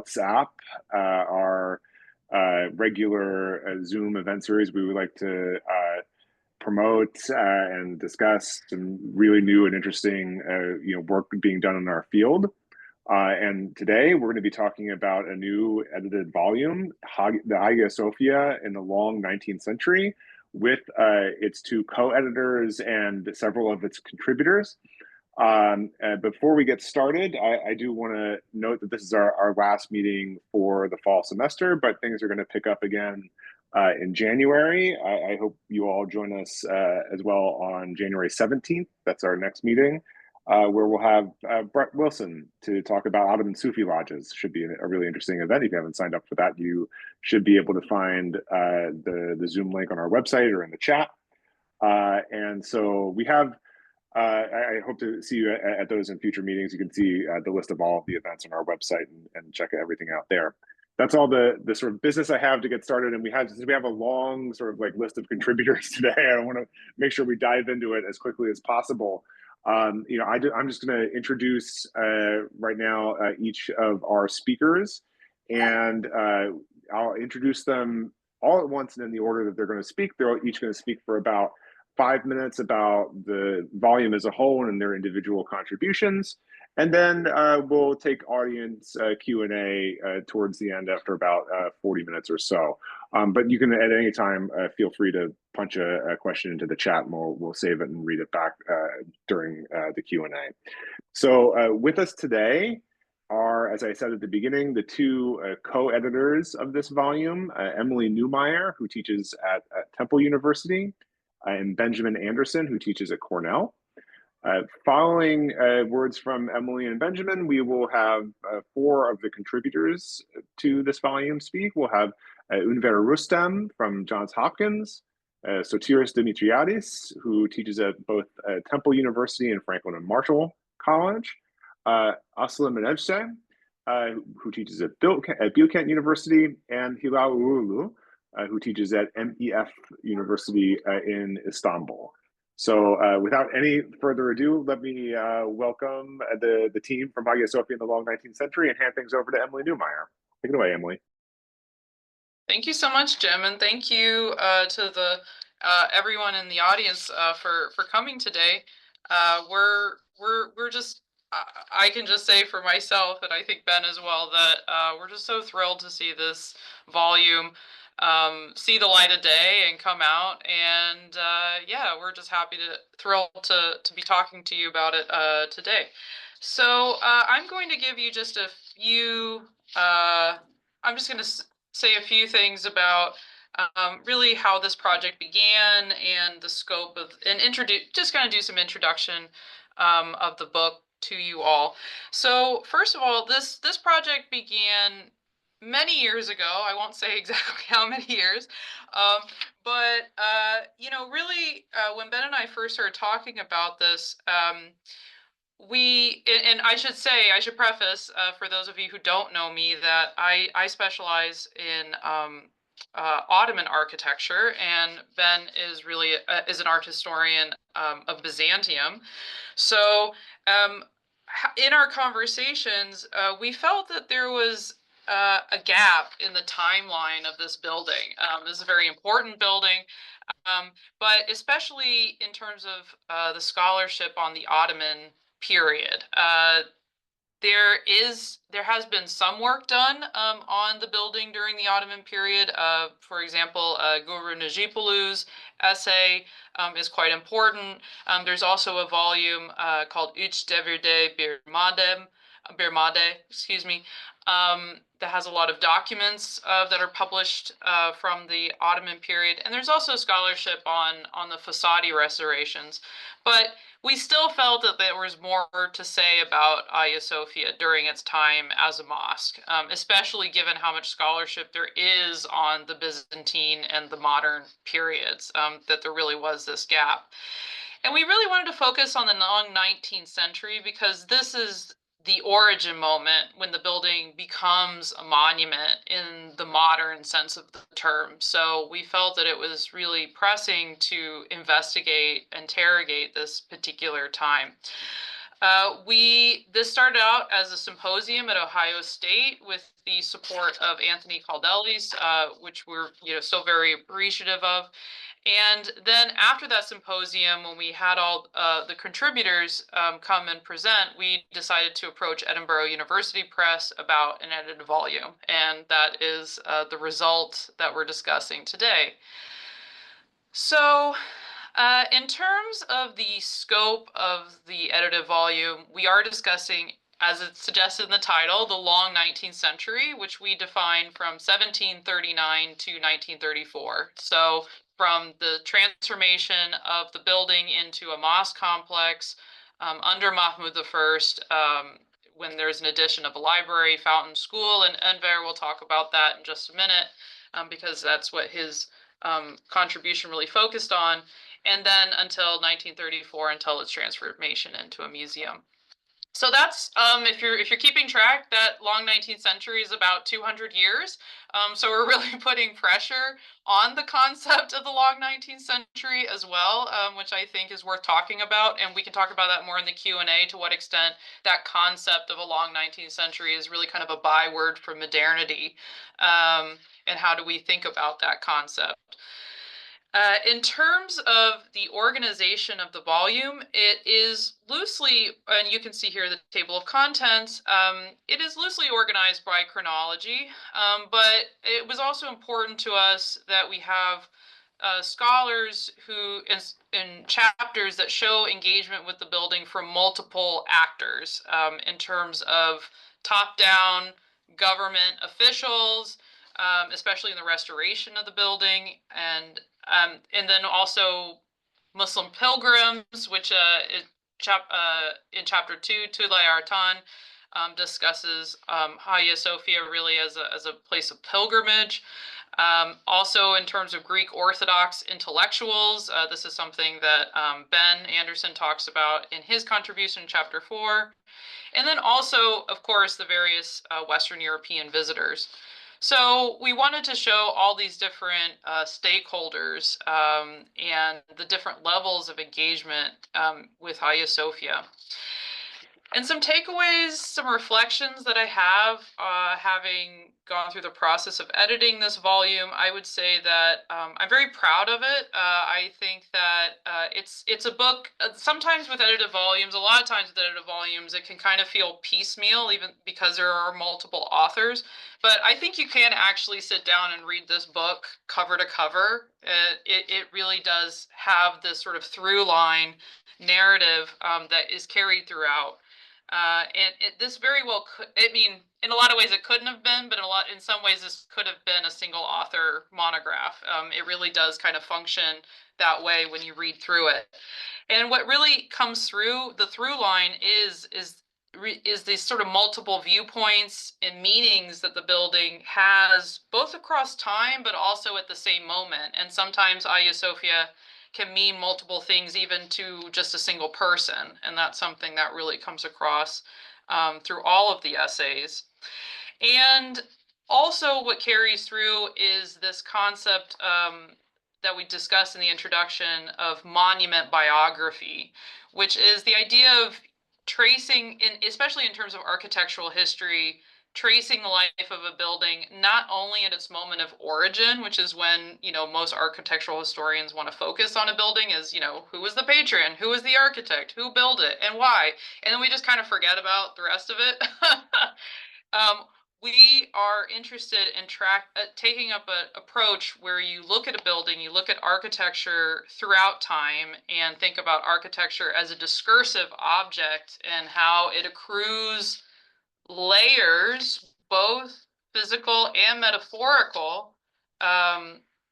WOT'SAp, our regular Zoom event series. We would like to promote and discuss some really new and interesting work being done in our field. And today we're going to be talking about a new edited volume, the Hagia Sophia in the long 19th century, with its two co-editors and several of its contributors. Before we get started, I do want to note that this is our last meeting for the fall semester, but things are going to pick up again in January. I hope you all join us as well on January 17th. That's our next meeting, where we'll have Brett Wilson to talk about Ottoman Sufi lodges. Should be a really interesting event. If you haven't signed up for that, you should be able to find the Zoom link on our website or in the chat. And so we have I hope to see you at those in future meetings. You can see the list of all of the events on our website and check everything out there. That's all the sort of business I have to get started. And we have a long sort of like list of contributors today. I want to make sure we dive into it as quickly as possible. I'm just going to introduce right now each of our speakers, and I'll introduce them all at once and in the order that they're going to speak. They're each going to speak for about 5 minutes about the volume as a whole and their individual contributions. And then we'll take audience Q&A towards the end after about 40 minutes or so. But you can at any time feel free to punch a question into the chat, and we'll save it and read it back during the Q&A. So with us today are, as I said at the beginning, the two co-editors of this volume, Emily Neumeier, who teaches at Temple University, and Benjamin Anderson, who teaches at Cornell. Following words from Emily and Benjamin, we will have 4 of the contributors to this volume speak. We'll have Ünver Rüstem from Johns Hopkins, Sotirios Dimitriadis, who teaches at both Temple University and Franklin and Marshall College, Asli Menevse, who teaches at Bilkent University, and Hilal Uğurlu, who teaches at MEF University in Istanbul. So without any further ado, let me welcome the team from Hagia Sophia in the long 19th century and hand things over to Emily Neumeier. Take it away, Emily. Thank you so much, Jim, and thank you to the everyone in the audience for coming today. We're just I can just say for myself, and I think Ben as well, that we're just so thrilled to see this volume see the light of day and come out. And yeah, we're just thrilled to be talking to you about it today. So I'm going to give you just a few, I'm just going to say a few things about really how this project began and the scope of, and just kind of do some introduction of the book to you all. So first of all, this project began many years ago. I won't say exactly how many years, but really, when Ben and I first started talking about this, and I should preface for those of you who don't know me that I specialize in Ottoman architecture, and Ben is really is an art historian of Byzantium. So in our conversations, we felt that there was a gap in the timeline of this building. This is a very important building, but especially in terms of the scholarship on the Ottoman period. There has been some work done on the building during the Ottoman period. For example, Guru Najipolu's essay is quite important. There's also a volume called Üç Devirde Bir Made, excuse me, that has a lot of documents that are published from the Ottoman period. And there's also scholarship on the Fasadi restorations. But we still felt that there was more to say about Hagia Sophia during its time as a mosque, especially given how much scholarship there is on the Byzantine and the modern periods, that there really was this gap. And we really wanted to focus on the long 19th century because this is the origin moment when the building becomes a monument in the modern sense of the term. So we felt that it was really pressing to investigate, interrogate this particular time. This started out as a symposium at Ohio State with the support of Anthony Caldelis, which we're so very appreciative of. And then after that symposium, when we had all the contributors come and present, we decided to approach Edinburgh University Press about an edited volume. And that is the result that we're discussing today. So in terms of the scope of the edited volume, we are discussing, as it's suggested in the title, the long 19th century, which we define from 1739 to 1934. So from the transformation of the building into a mosque complex under Mahmud I, when there's an addition of a library, fountain, school, and Ünver will talk about that in just a minute, because that's what his contribution really focused on, and then until 1934, until its transformation into a museum. So that's if you're keeping track, that long 19th century is about 200 years. So we're really putting pressure on the concept of the long 19th century as well, which I think is worth talking about. And we can talk about that more in the Q&A, to what extent that concept of a long 19th century is really kind of a byword for modernity. And how do we think about that concept? In terms of the organization of the volume, it is loosely, and you can see here the table of contents, it is loosely organized by chronology, but it was also important to us that we have scholars who, in chapters that show engagement with the building from multiple actors, in terms of top-down government officials, especially in the restoration of the building, and then also Muslim pilgrims, which in chapter 2, Tulay Artan discusses Hagia Sophia really as a place of pilgrimage. Also in terms of Greek Orthodox intellectuals, this is something that Ben Anderson talks about in his contribution in chapter 4. And then also, of course, the various Western European visitors. So we wanted to show all these different stakeholders and the different levels of engagement with Hagia Sophia. And some takeaways, some reflections that I have, having gone through the process of editing this volume, I would say that I'm very proud of it. I think that it's a book, sometimes with edited volumes, a lot of times with edited volumes, it can kind of feel piecemeal, even because there are multiple authors. But I think you can actually sit down and read this book cover to cover. It really does have this sort of through line narrative that is carried throughout. And this very well could, I mean, in a lot of ways it couldn't have been, but in some ways this could have been a single author monograph. It really does kind of function that way when you read through it. And what really comes through the through line is these sort of multiple viewpoints and meanings that the building has, both across time, but also at the same moment. And sometimes Hagia Sophia can mean multiple things even to just a single person. And that's something that really comes across through all of the essays. And also what carries through is this concept that we discussed in the introduction of monument biography, which is the idea of tracing, especially in terms of architectural history, tracing the life of a building, not only at its moment of origin, which is when, most architectural historians want to focus on a building, is, who was the patron, who was the architect, who built it, and why? And then we just kind of forget about the rest of it. We are interested in taking up an approach where you look at a building, you look at architecture throughout time, and think about architecture as a discursive object and how it accrues layers, both physical and metaphorical,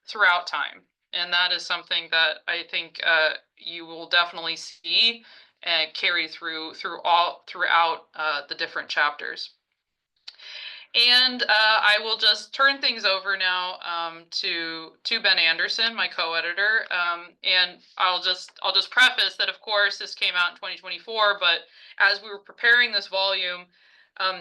throughout time. And that is something that I think you will definitely see carry throughout the different chapters. And I will just turn things over now to Ben Anderson, my co-editor, and I'll just preface that, of course, this came out in 2024, but as we were preparing this volume,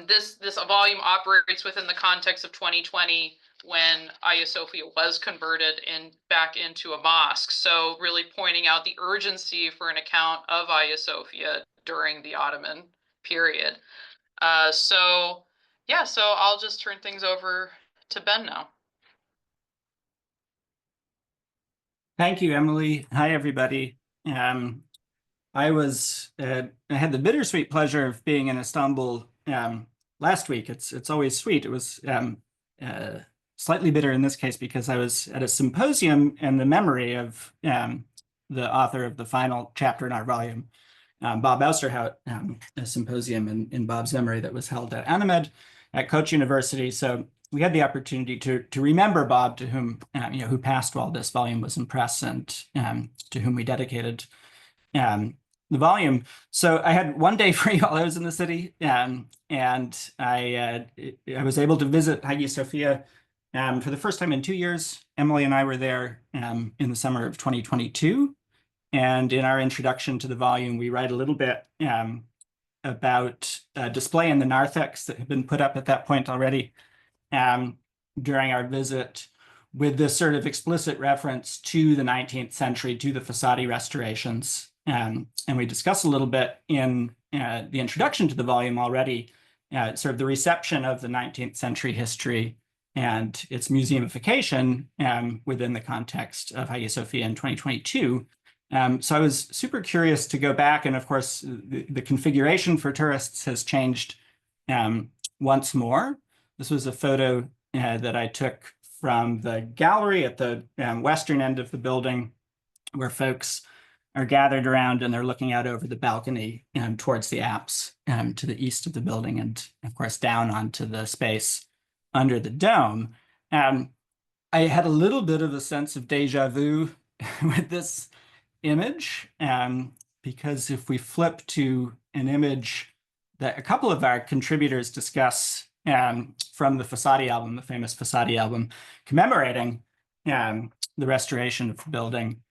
this volume operates within the context of 2020, when Hagia Sophia was converted back into a mosque. So really pointing out the urgency for an account of Hagia Sophia during the Ottoman period. So I'll just turn things over to Ben now. Thank you, Emily. Hi, everybody. I had the bittersweet pleasure of being in Istanbul last week. It's always sweet. It was slightly bitter in this case because I was at a symposium in the memory of the author of the final chapter in our volume, Bob Ousterhout, a symposium in Bob's memory that was held at Anamed at Koç University. So we had the opportunity to remember Bob, to whom who passed while this volume was in press, and to whom we dedicated the volume. So I had one day free while I was in the city, and I was able to visit Hagia Sophia for the first time in 2 years. Emily and I were there in the summer of 2022. And in our introduction to the volume, we write a little bit about a display in the narthex that had been put up at that point already during our visit, with this sort of explicit reference to the 19th century, to the Fossati restorations. And we discuss a little bit in the introduction to the volume already, sort of the reception of the 19th century history and its museumification within the context of Hagia Sophia in 2022. So I was super curious to go back, and of course, the configuration for tourists has changed once more. This was a photo that I took from the gallery at the western end of the building, where folks are gathered around and they're looking out over the balcony towards the apse to the east of the building, and of course down onto the space under the dome. I had a little bit of a sense of deja vu with this image, because if we flip to an image that a couple of our contributors discuss from the Fossati album, the famous Fossati album, commemorating the restoration of the building,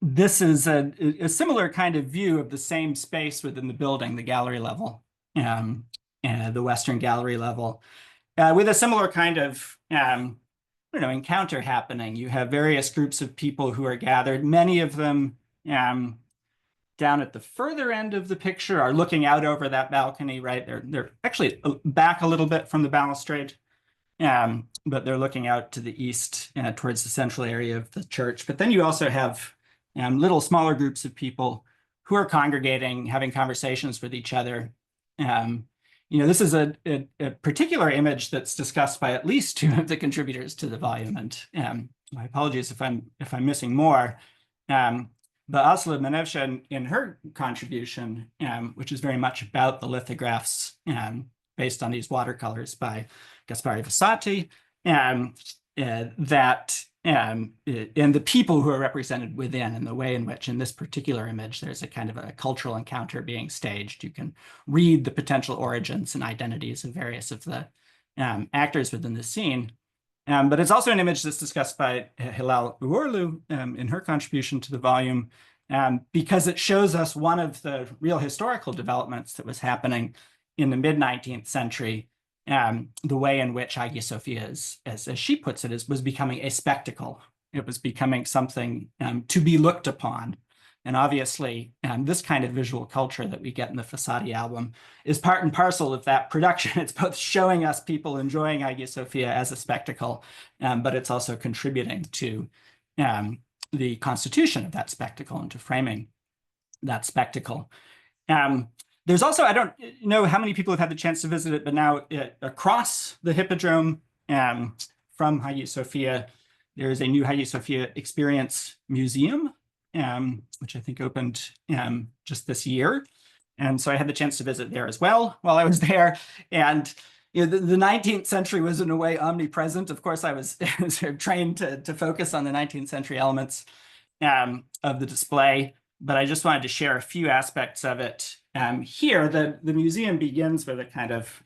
this is a similar kind of view of the same space within the building, the gallery level, the Western gallery level, with a similar kind of encounter happening. You have various groups of people who are gathered. Many of them down at the further end of the picture are looking out over that balcony, right? They're actually back a little bit from the balustrade, but they're looking out to the east towards the central area of the church. But then you also have little smaller groups of people who are congregating, having conversations with each other. This is a particular image that's discussed by at least two of the contributors to the volume, and my apologies if I'm missing more. But Asli Menevse, in her contribution, which is very much about the lithographs based on these watercolors by Gaspari Fossati, and the people who are represented within, and the way in which, in this particular image, there's a kind of a cultural encounter being staged. You can read the potential origins and identities of various of the actors within the scene. But it's also an image that's discussed by Hilal Uğurlu in her contribution to the volume, because it shows us one of the real historical developments that was happening in the mid-19th century, the way in which Hagia Sophia, as she puts it, was becoming a spectacle. It was becoming something to be looked upon. And obviously, this kind of visual culture that we get in the Fossati album is part and parcel of that production. It's both showing us people enjoying Hagia Sophia as a spectacle, but it's also contributing to the constitution of that spectacle and to framing that spectacle. There's also, I don't know how many people have had the chance to visit it, but now across the Hippodrome from Hagia Sophia, there is a new Hagia Sophia Experience Museum, which I think opened just this year. And so I had the chance to visit there as well while I was there. And the 19th century was in a way omnipresent. Of course, I was sort of trained to focus on the 19th century elements of the display, but I just wanted to share a few aspects of it. Here, the museum begins with a kind of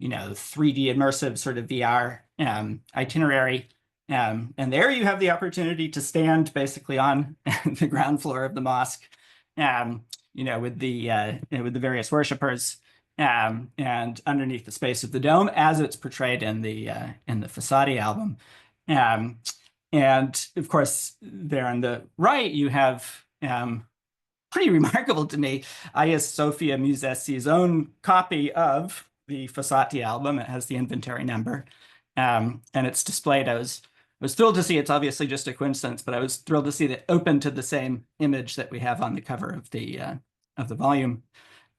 3D immersive sort of VR itinerary. And there you have the opportunity to stand basically on the ground floor of the mosque, with the various worshipers, and underneath the space of the dome, as it's portrayed in the Fossati album. And of course, there on the right, you have pretty remarkable to me. Hagia Sophia Müzesi's own copy of the Fossati album. It has the inventory number, and it's displayed. I was thrilled to see. It's obviously just a coincidence, but I was thrilled to see that open to the same image that we have on the cover of the volume.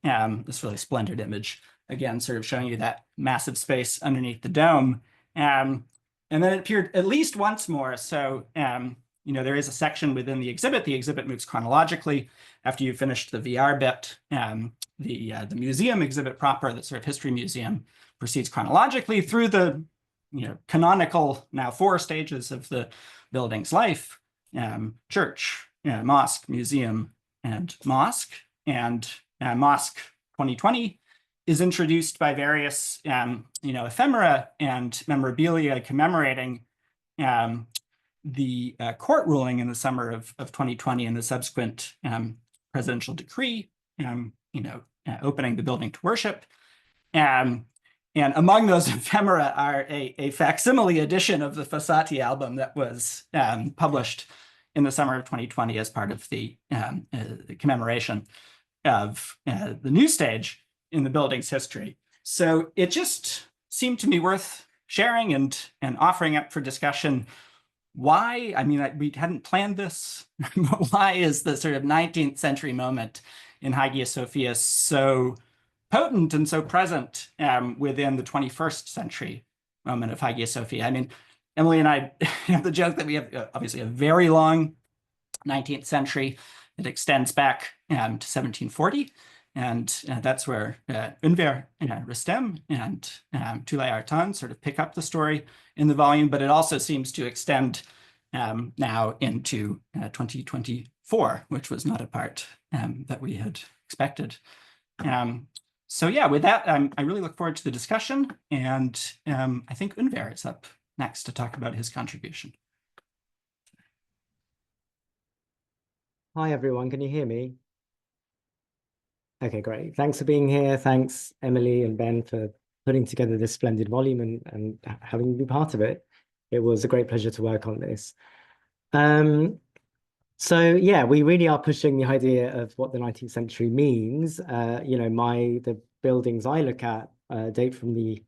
This really splendid image, again, sort of showing you that massive space underneath the dome. And then it appeared at least once more. So, you know, there is a section within the exhibit. The exhibit moves chronologically. After you've finished the VR bit, the museum exhibit proper, the sort of history museum, proceeds chronologically through the, you know, canonical now 4 stages of the building's life: church, mosque, museum, and mosque. And Mosque 2020 is introduced by various, you know, ephemera and memorabilia commemorating the court ruling in the summer of 2020 and the subsequent presidential decree, you know, opening the building to worship. And among those ephemera are a facsimile edition of the Fossati album that was published in the summer of 2020 as part of the commemoration of the new stage in the building's history. So it just seemed to me worth sharing and offering up for discussion. Why? I mean, we hadn't planned this, but why is the sort of 19th century moment in Hagia Sophia so potent and so present within the 21st century moment of Hagia Sophia? I mean, Emily and I have the joke that we have obviously a very long 19th century. It extends back to 1740, and that's where Ünver Rüstem and Tülay Artan sort of pick up the story in the volume, but it also seems to extend now into 2024, which was not a part that we had expected. So yeah, with that, I really look forward to the discussion, and I think Ünver is up next to talk about his contribution. Hi, everyone. Can you hear me? Okay, great. Thanks for being here. Thanks, Emily and Ben, for putting together this splendid volume and having me be part of it. It was a great pleasure to work on this. So yeah, we really are pushing the idea of what the 19th century means. You know, the buildings I look at date from the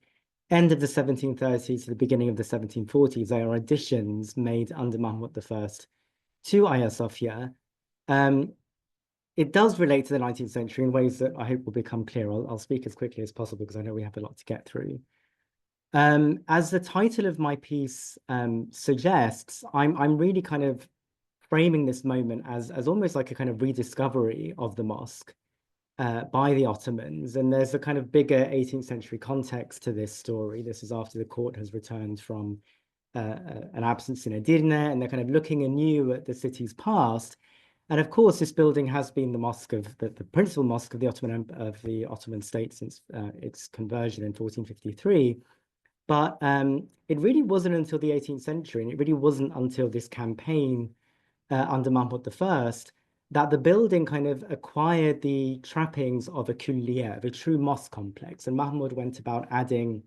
end of the 1730s to the beginning of the 1740s. They are additions made under Mahmud I to Hagia Sophia. It does relate to the 19th century in ways that I hope will become clear. I'll speak as quickly as possible because I know we have a lot to get through. As the title of my piece suggests, I'm really kind of framing this moment as almost like a kind of rediscovery of the mosque by the Ottomans. And there's a kind of bigger 18th century context to this story. This is after the court has returned from an absence in Edirne, and they're kind of looking anew at the city's past. And of course, this building has been the mosque of the principal mosque of the Ottoman state since its conversion in 1453. But it really wasn't until the 18th century, and it really wasn't until this campaign under Mahmud I that the building kind of acquired the trappings of a kulliye, of a true mosque complex. And Mahmud went about adding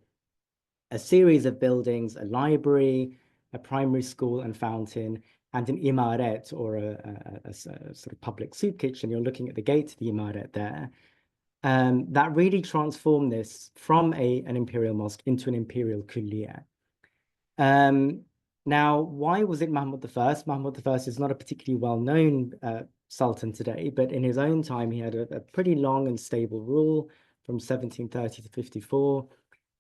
a series of buildings, a library, a primary school and fountain, and an imaret, or a sort of public soup kitchen. You're looking at the gate to the imaret there. That really transformed this from an imperial mosque into an imperial kulliye. Now, why was it Mahmud I? Mahmud I is not a particularly well-known sultan today, but in his own time, he had a pretty long and stable rule from 1730 to 54.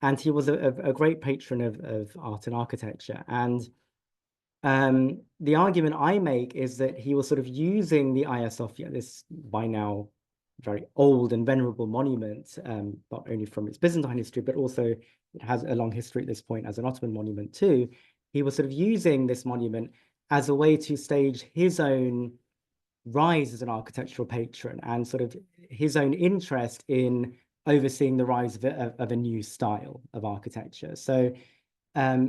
And he was a great patron of art and architecture. And the argument I make is that he was sort of using the Hagia Sophia, this by now very old and venerable monument, not only from its Byzantine history, but also it has a long history at this point as an Ottoman monument too. He was sort of using this monument as a way to stage his own rise as an architectural patron and sort of his own interest in overseeing the rise of a new style of architecture. So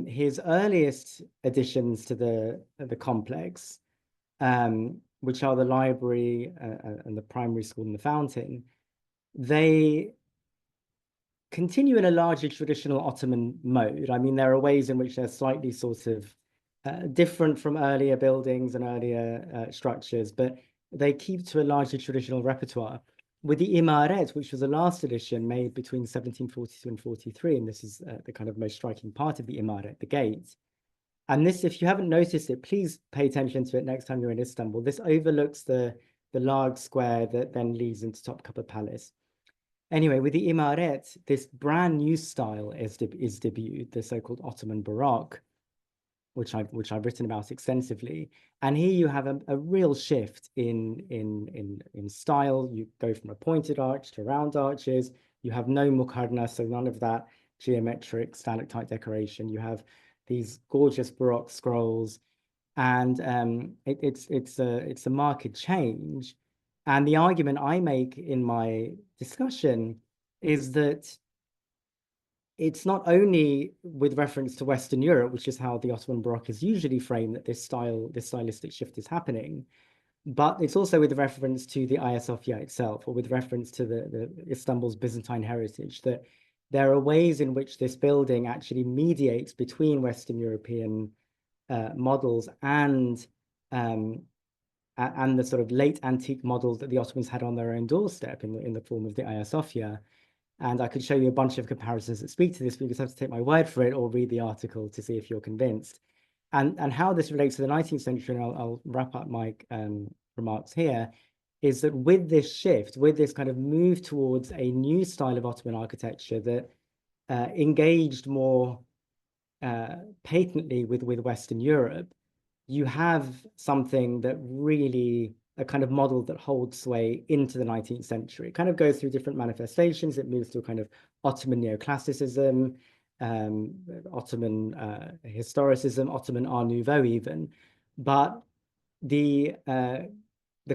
his earliest additions to the complex, which are the library and the primary school and the fountain, they continue in a largely traditional Ottoman mode. I mean, there are ways in which they're slightly sort of different from earlier buildings and earlier structures, but they keep to a largely traditional repertoire. With the Imaret, which was the last edition made between 1742 and 43, and this is the kind of most striking part of the Imaret, the gate. And this, if you haven't noticed it, please pay attention to it next time you're in Istanbul. This overlooks the large square that then leads into Topkapı Palace. Anyway, with the Imaret, this brand new style is debuted, the so-called Ottoman Baroque, which I've written about extensively. And here you have a real shift in style. You go from a pointed arch to round arches. You have no mukarna, so none of that geometric stalactite decoration. You have these gorgeous Baroque scrolls, and it's a marked change. And the argument I make in my discussion is that it's not only with reference to Western Europe, which is how the Ottoman Baroque is usually framed, that this stylistic shift is happening, but it's also with reference to the Hagia Sophia itself, or with reference to the Istanbul's Byzantine heritage, that there are ways in which this building actually mediates between Western European models and the sort of late antique models that the Ottomans had on their own doorstep in the form of the Hagia Sophia. And I could show you a bunch of comparisons that speak to this, but you just have to take my word for it or read the article to see if you're convinced. And how this relates to the 19th century, and I'll wrap up my remarks here, is that with this shift, with this kind of move towards a new style of Ottoman architecture that engaged more patently with Western Europe, you have something that really, a kind of model that holds sway into the 19th century. It kind of goes through different manifestations. It moves to a kind of Ottoman neoclassicism, Ottoman historicism, Ottoman Art Nouveau even. But the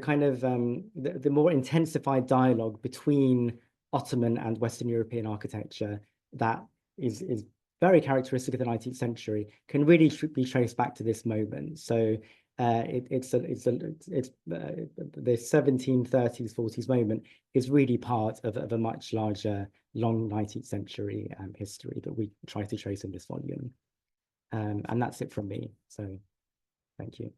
kind of the more intensified dialogue between Ottoman and Western European architecture that is very characteristic of the 19th century can really be traced back to this moment. So the 1730s, 40s moment is really part of a much larger, long 19th century history that we try to trace in this volume. And that's it from me. So thank you.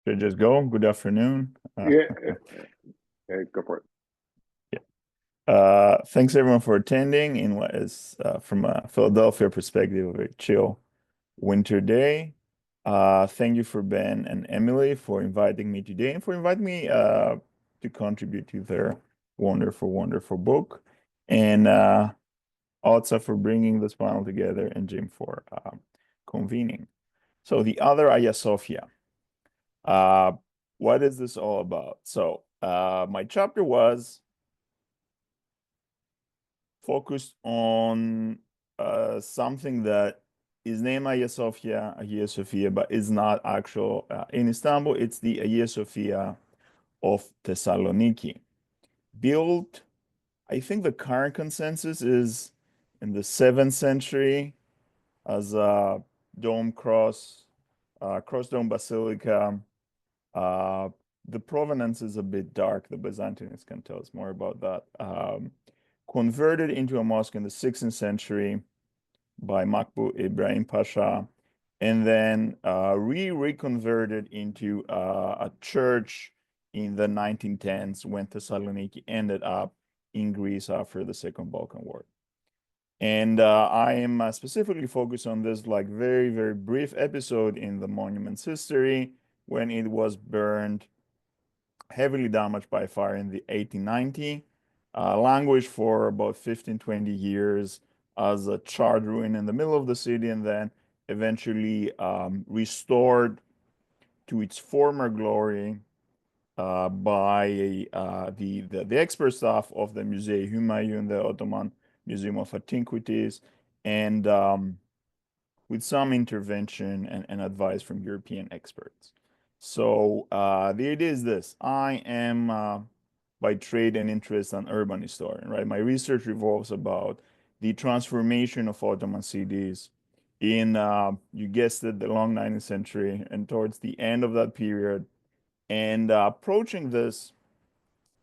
Should I just go? Good afternoon. Yeah, go for it. Thanks everyone for attending in what is from a Philadelphia perspective, a very chill winter day. Thank you for Ben and Emily for inviting me today and for inviting me to contribute to their wonderful, wonderful book, and OTSA for bringing this panel together, and Jim for convening. So the other Hagia Sophia. What is this all about? So my chapter was focused on something that is named Hagia Sophia, but is not actual in Istanbul. It's the Hagia Sophia of Thessaloniki, built, I think the current consensus is in the 7th century as a cross dome basilica. The provenance is a bit dark. The Byzantines can tell us more about that. Converted into a mosque in the 16th century by Makbul Ibrahim Pasha, and then reconverted into a church in the 1910s when Thessaloniki ended up in Greece after the Second Balkan War. And I am specifically focused on this like very, very brief episode in the monument's history when it was burned, heavily damaged by fire in the 1890, languished for about 15-20 years as a charred ruin in the middle of the city, and then eventually restored to its former glory by the expert staff of the Musée Humayun, the Ottoman Museum of Antiquities, and with some intervention and advice from European experts. So the idea is this: I am by trade and interest an urban historian, right? My research revolves about the transformation of Ottoman cities in, you guessed it, the long 19th century and towards the end of that period. And approaching this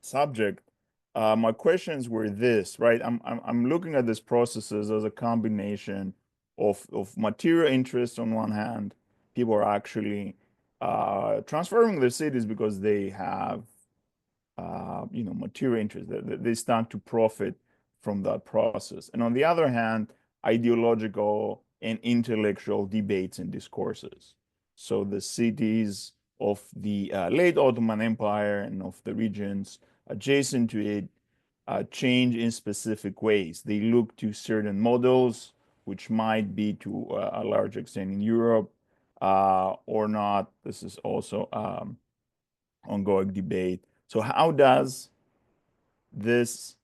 subject my questions were this, right? I'm looking at these processes as a combination of material interests on one hand. People are actually transforming their cities because they have material interest. They stand to profit from that process. And on the other hand, ideological and intellectual debates and discourses. So the cities of the late Ottoman Empire and of the regions adjacent to it change in specific ways. They look to certain models, which might be to a large extent in Europe or not. This is also ongoing debate. So how does this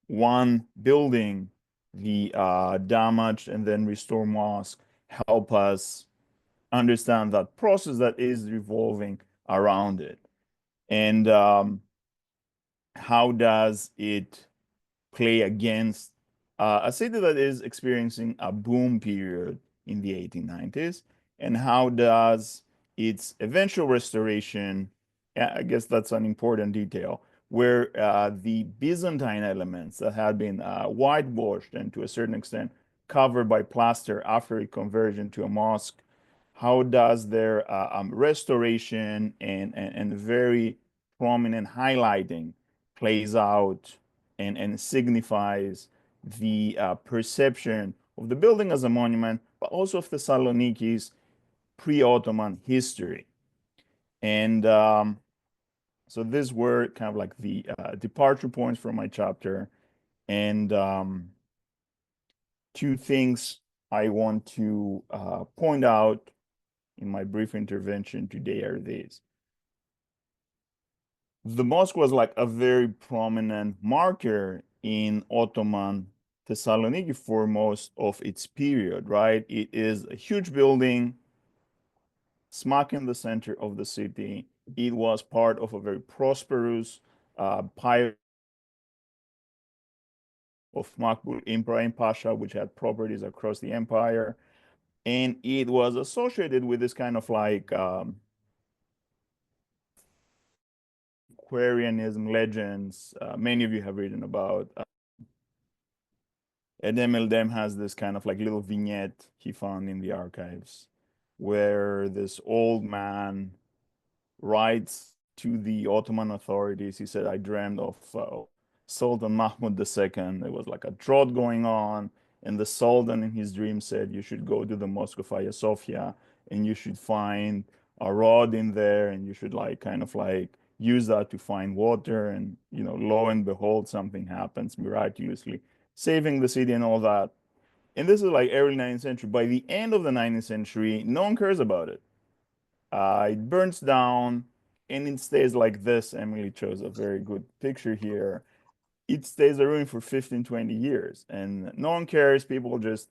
one building, the damaged and then restored mosque, help us understand that process that is revolving around it? And how does it play against a city that is experiencing a boom period in the 1890s? And how does its eventual restoration, I guess that's an important detail, where the Byzantine elements that had been whitewashed and to a certain extent covered by plaster after its conversion to a mosque, how does their restoration and very prominent highlighting plays out and signifies the perception of the building as a monument, but also of Thessaloniki's pre-Ottoman history. And so these were kind of like the departure points from my chapter. And two things I want to point out in my brief intervention today are these. The mosque was like a very prominent marker in Ottoman Thessaloniki for most of its period, right? It is a huge building, smack in the center of the city. It was part of a very prosperous pious of Makbul Ibrahim Pasha, which had properties across the empire. And it was associated with this kind of like Aquarianism legends. Many of you have written about. Ed Emeldem has this kind of like little vignette he found in the archives where this old man writes to the Ottoman authorities. He said, I dreamed of Sultan Mahmud II. There was like a drought going on. And the Sultan in his dream said, you should go to the Mosque of Hagia Sophia and you should find a rod in there and you should like kind of like use that to find water. And, lo and behold, something happens miraculously, saving the city and all that. And this is like early 19th century. By the end of the 19th century, no one cares about it. It burns down and it stays like this. Emily chose a very good picture here. It stays a ruin for 15, 20 years and no one cares. People just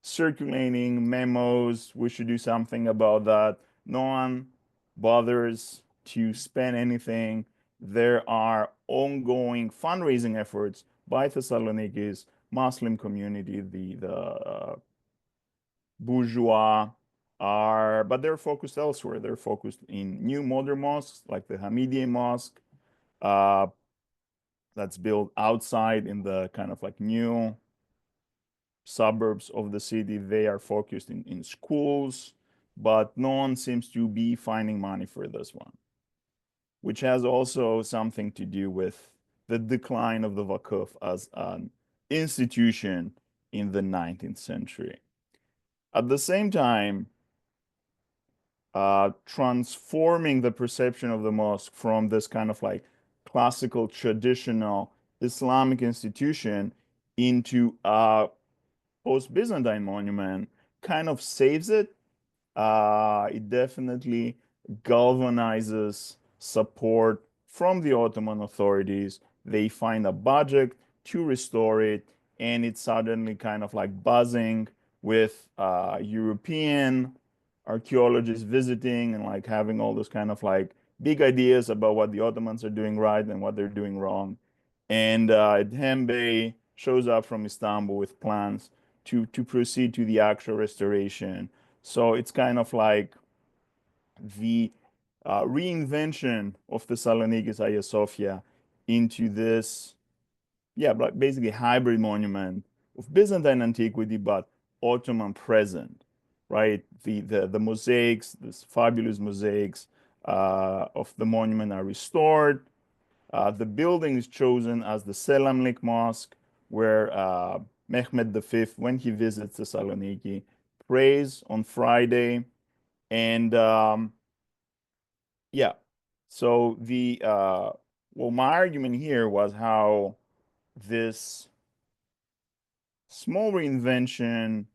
circulating memos. We should do something about that. No one bothers to spend anything. There are ongoing fundraising efforts by Thessaloniki's Muslim community, the bourgeois but they're focused elsewhere. They're focused in new modern mosques like the Hamidiye Mosque that's built outside in the kind of like new suburbs of the city. They are focused in schools, but no one seems to be finding money for this one, which has also something to do with the decline of the Vakuf as an institution in the 19th century. At the same time, transforming the perception of the mosque from this kind of like classical, traditional Islamic institution into a post-Byzantine monument kind of saves it. It definitely galvanizes support from the Ottoman authorities. They find a budget to restore it, and it's suddenly kind of like buzzing with European archaeologists visiting and like having all those kind of like big ideas about what the Ottomans are doing right and what they're doing wrong. And Hembe shows up from Istanbul with plans to proceed to the actual restoration. So it's kind of like the reinvention of Thessaloniki's Hagia Sophia into this, yeah, but basically hybrid monument of Byzantine antiquity, but Ottoman present, right? The mosaics, these fabulous mosaics of the monument are restored. The building is chosen as the Selamlik Mosque, where Mehmed V, when he visits Thessaloniki, prays on Friday. And yeah, so well, my argument here was how this small reinvention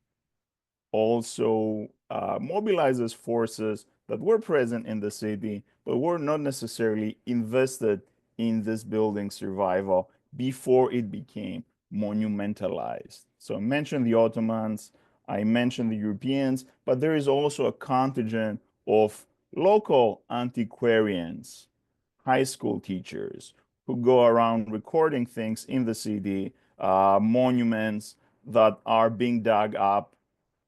also mobilizes forces that were present in the city, but were not necessarily invested in this building's survival before it became monumentalized. So I mentioned the Ottomans, I mentioned the Europeans, but there is also a contingent of local antiquarians, high school teachers who go around recording things in the city, monuments that are being dug up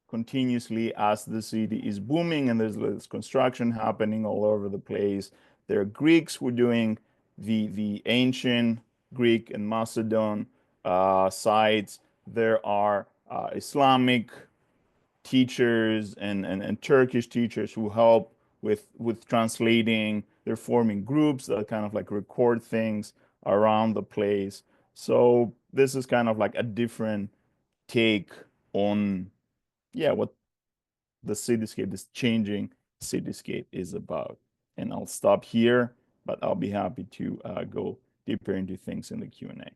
continuously as the city is booming and there's construction happening all over the place. There are Greeks who are doing the ancient Greek and Macedon sites. There are Islamic teachers and Turkish teachers who help with translating. They're forming groups that kind of like record things around the place. So this is kind of like a different take on, yeah, what the cityscape, this changing cityscape is about. And I'll stop here, but I'll be happy to go deeper into things in the Q&A.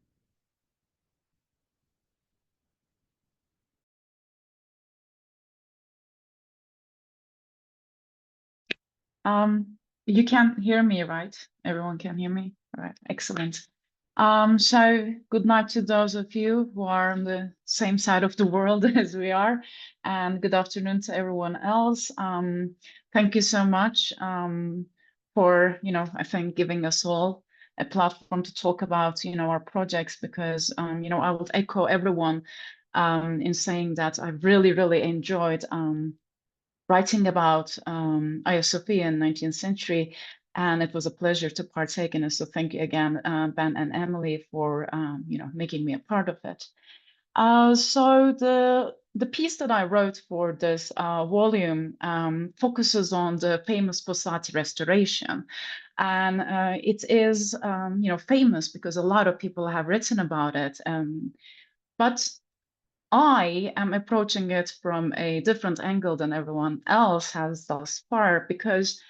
You can hear me, right? Everyone can hear me? All right, excellent. So good night to those of you who are on the same side of the world as we are, and good afternoon to everyone else. Thank you so much for, I think giving us all a platform to talk about, our projects, because, I would echo everyone in saying that I've really, really enjoyed writing about Hagia Sophia in 19th century, and it was a pleasure to partake in it. So thank you again, Ben and Emily, for making me a part of it. So the piece that I wrote for this volume focuses on the famous Fossati restoration, and it is famous because a lot of people have written about it, but I am approaching it from a different angle than everyone else has thus far, because,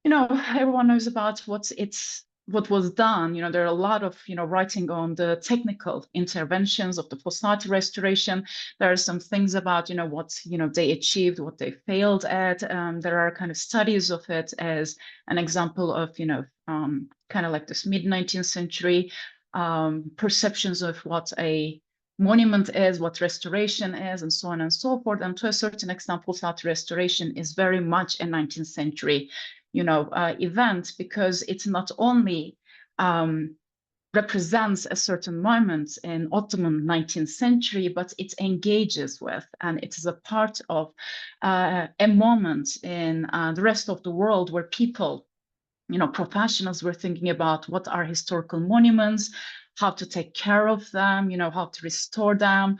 everyone knows about what was done. There are a lot of, writing on the technical interventions of the Fossati restoration. There are some things about, what, they achieved, what they failed at. There are kind of studies of it as an example of, kind of like this mid-19th century perceptions of what a monument is, what restoration is, and so on and so forth. And to a certain extent, Fossati restoration is very much a 19th century, event, because it's not only represents a certain moment in Ottoman 19th century, but it engages with, and it is a part of a moment in the rest of the world where people, professionals were thinking about what are historical monuments, how to take care of them, how to restore them,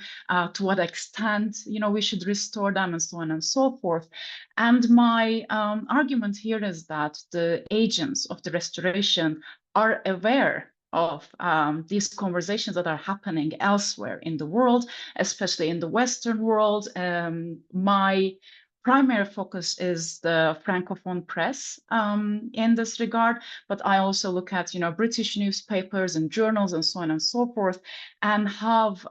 to what extent, we should restore them, and so on and so forth. And my argument here is that the agents of the restoration are aware of these conversations that are happening elsewhere in the world, especially in the Western world. My primary focus is the Francophone press in this regard, but I also look at, British newspapers and journals and so on and so forth, and have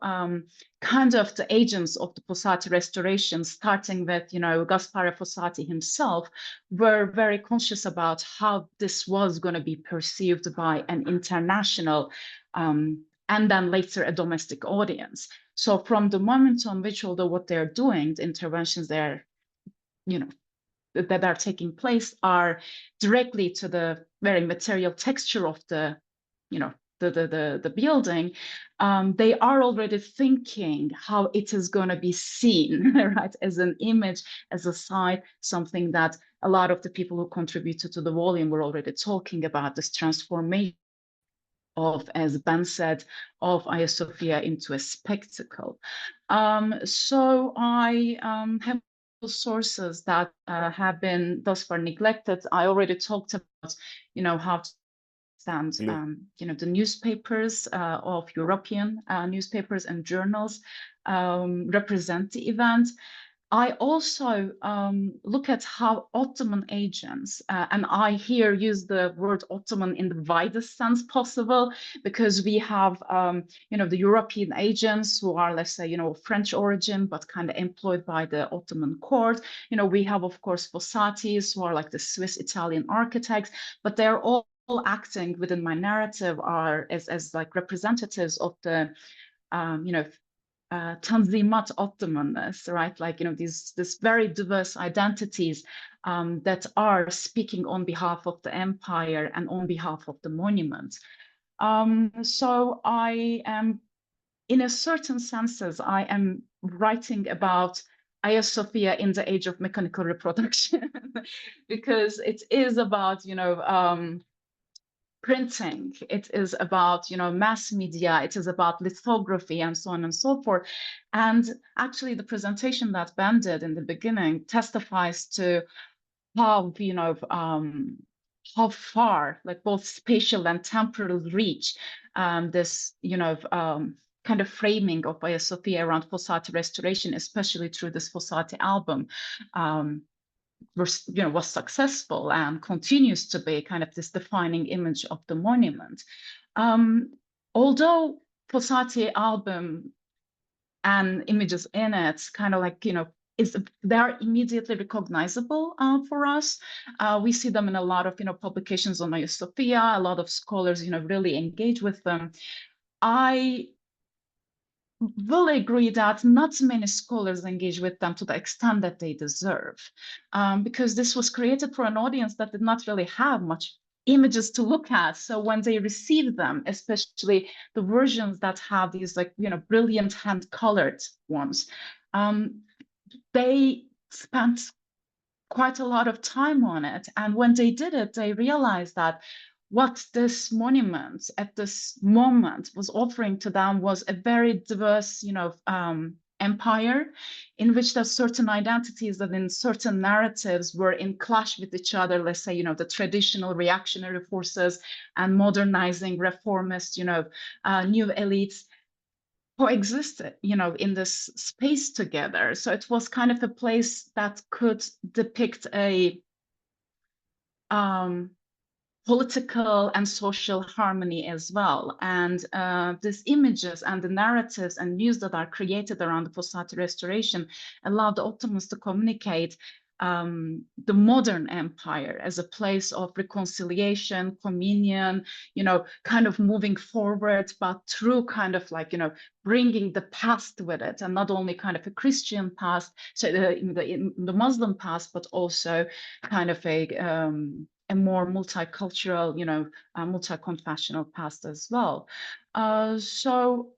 kind of the agents of the Fossati restoration, starting with, Gaspare Fossati himself, were very conscious about how this was going to be perceived by an international and then later a domestic audience. So from the moment on which, although what they're doing, the interventions they're that are taking place are directly to the very material texture of the, the building, they are already thinking how it is going to be seen, right, as an image, as a site, something that a lot of the people who contributed to the volume were already talking about, this transformation of, as Ben said, of Hagia Sophia into a spectacle. So I have sources that have been thus far neglected. I already talked about, how to understand, the newspapers of European newspapers and journals represent the event. I also look at how Ottoman agents, and I here use the word Ottoman in the widest sense possible, because we have, the European agents who are, let's say, French origin, but kind of employed by the Ottoman court. We have, of course, Fossatis, who are like the Swiss-Italian architects, but they're all acting within my narrative are as like representatives of the, Tanzimat Ottomanness, right? Like, this very diverse identities that are speaking on behalf of the empire and on behalf of the monument. So I am, in a certain senses, I am writing about Hagia Sophia in the age of mechanical reproduction, because it is about, printing, it is about, mass media, it is about lithography, and so on and so forth. And actually, the presentation that Ben did in the beginning testifies to how, how far, like both spatial and temporal reach, this, kind of framing of Hagia Sophia around Fossati restoration, especially through this Fossati album, was successful and continues to be kind of this defining image of the monument. Although Fossati album and images in it kind of like, they are immediately recognizable for us. We see them in a lot of, publications on Hagia Sophia. A lot of scholars, really engage with them. I will agree that not many scholars engage with them to the extent that they deserve, because this was created for an audience that did not really have much images to look at. So when they receive them, especially the versions that have these like, brilliant hand-colored ones, they spent quite a lot of time on it. And when they did it, they realized that what this monument at this moment was offering to them was a very diverse, empire in which there's certain identities that in certain narratives were in clash with each other. Let's say, the traditional reactionary forces and modernizing reformist, new elites coexisted, in this space together. So it was kind of a place that could depict a political and social harmony as well. And these images and the narratives and news that are created around the Fossati restoration allowed the Ottomans to communicate the modern empire as a place of reconciliation, communion, kind of moving forward, but through kind of like, bringing the past with it, and not only kind of a Christian past, so the Muslim past, but also kind of a more multicultural, multi-confessional past as well. So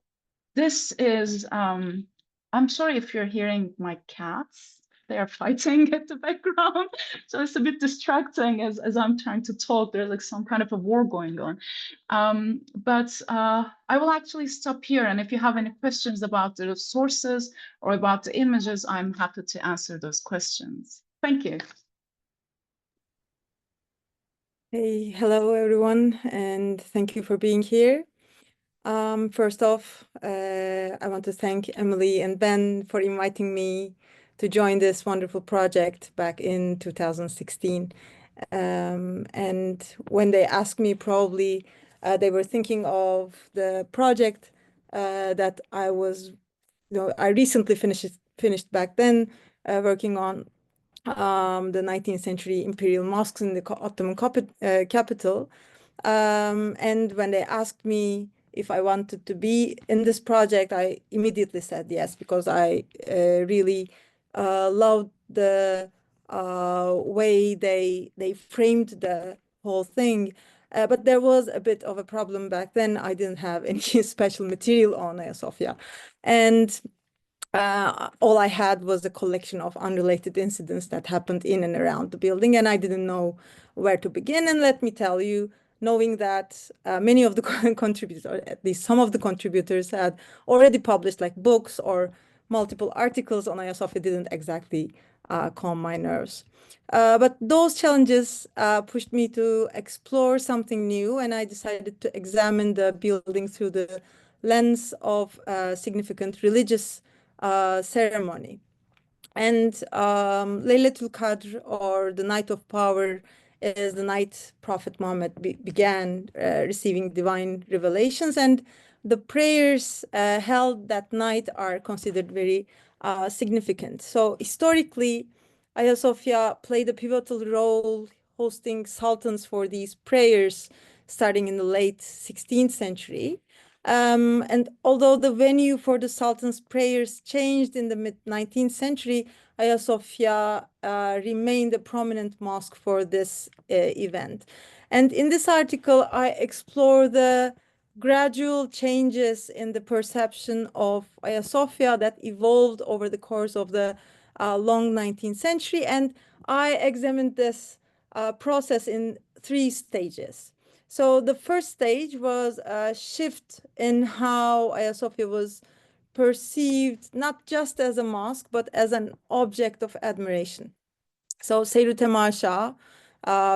this is, I'm sorry if you're hearing my cats. They are fighting at the background. So it's a bit distracting as I'm trying to talk. There's like some kind of a war going on. But I will actually stop here. And if you have any questions about the sources or about the images, I'm happy to answer those questions. Thank you. Hey, hello everyone, and thank you for being here. First off, I want to thank Emily and Ben for inviting me to join this wonderful project back in 2016. And when they asked me, probably they were thinking of the project that I was, I recently finished back then working on the 19th century imperial mosques in the Ottoman capital. And when they asked me if I wanted to be in this project, I immediately said yes, because I really loved the way they framed the whole thing. But there was a bit of a problem back then. I didn't have any special material on Hagia Sophia. And all I had was a collection of unrelated incidents that happened in and around the building, and I didn't know where to begin. And let me tell you, knowing that many of the contributors, or at least some of the contributors, had already published like books or multiple articles on Hagia Sophia, didn't exactly calm my nerves. But those challenges pushed me to explore something new, and I decided to examine the building through the lens of significant religious ceremony. And Laylatul Qadr, or the Night of Power, is the night Prophet Muhammad began receiving divine revelations, and the prayers held that night are considered very significant. So historically, Hagia Sophia played a pivotal role hosting sultans for these prayers starting in the late 16th century. And although the venue for the Sultan's prayers changed in the mid-19th century, Hagia Sophia remained a prominent mosque for this event. And in this article, I explore the gradual changes in the perception of Hagia Sophia that evolved over the course of the long 19th century. And I examined this process in 3 stages. So the first stage was a shift in how Hagia Sophia was perceived, not just as a mosque, but as an object of admiration. So Seyru Temaşa,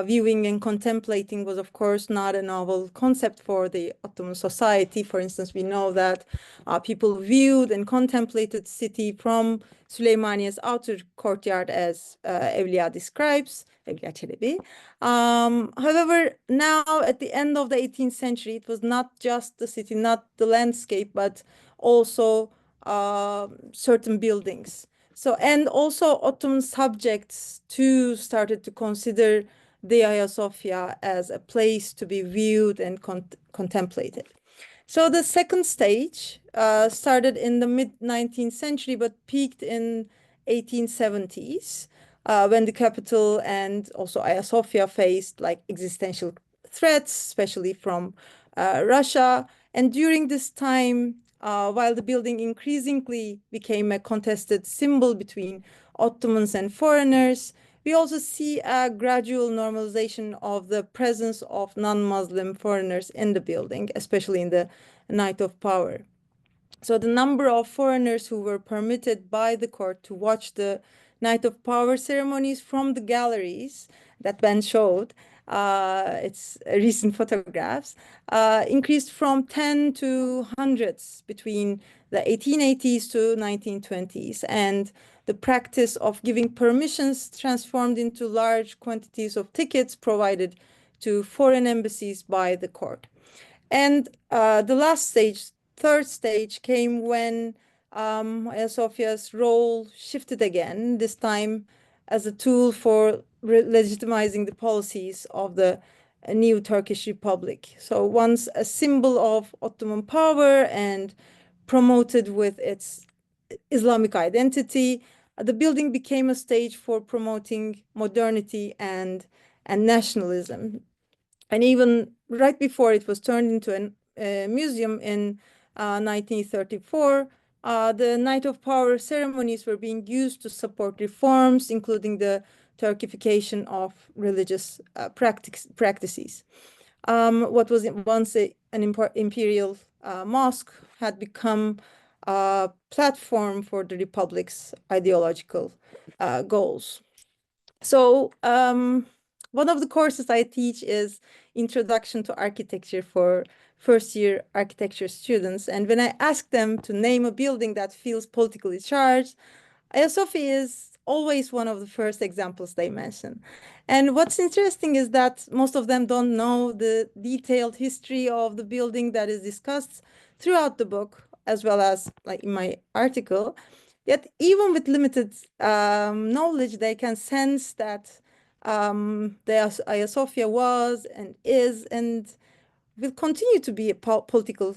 viewing and contemplating, was of course not a novel concept for the Ottoman society. For instance, we know that people viewed and contemplated the city from Süleymaniye's outer courtyard, as Evliya describes, Evliya Çelebi. However, now at the end of the 18th century, it was not just the city, not the landscape, but also certain buildings. So, and also Ottoman subjects too started to consider the Hagia Sophia as a place to be viewed and contemplated. So the second stage started in the mid-19th century, but peaked in 1870s, when the capital and also Hagia Sophia faced like existential threats, especially from Russia. And during this time, while the building increasingly became a contested symbol between Ottomans and foreigners, we also see a gradual normalization of the presence of non-Muslim foreigners in the building, especially in the Night of Power. So the number of foreigners who were permitted by the court to watch the Night of Power ceremonies from the galleries that Ben showed, it's recent photographs, increased from 10 to hundreds between the 1880s to 1920s. And the practice of giving permissions transformed into large quantities of tickets provided to foreign embassies by the court. And the last stage, third stage, came when Hagia Sophia's role shifted again, this time as a tool for legitimizing the policies of the new Turkish Republic. So once a symbol of Ottoman power and promoted with its Islamic identity, the building became a stage for promoting modernity and nationalism. And even right before it was turned into a museum in 1934, the Night of Power ceremonies were being used to support reforms, including the Turkification of religious practices. What was once an imperial mosque had become a platform for the Republic's ideological goals. So one of the courses I teach is Introduction to Architecture for first-year architecture students. And when I ask them to name a building that feels politically charged, Hagia Sophia is always one of the first examples they mention. And what's interesting is that most of them don't know the detailed history of the building that is discussed throughout the book, as well as like in my article. Yet even with limited knowledge, they can sense that the Hagia Sophia was and is and will continue to be a political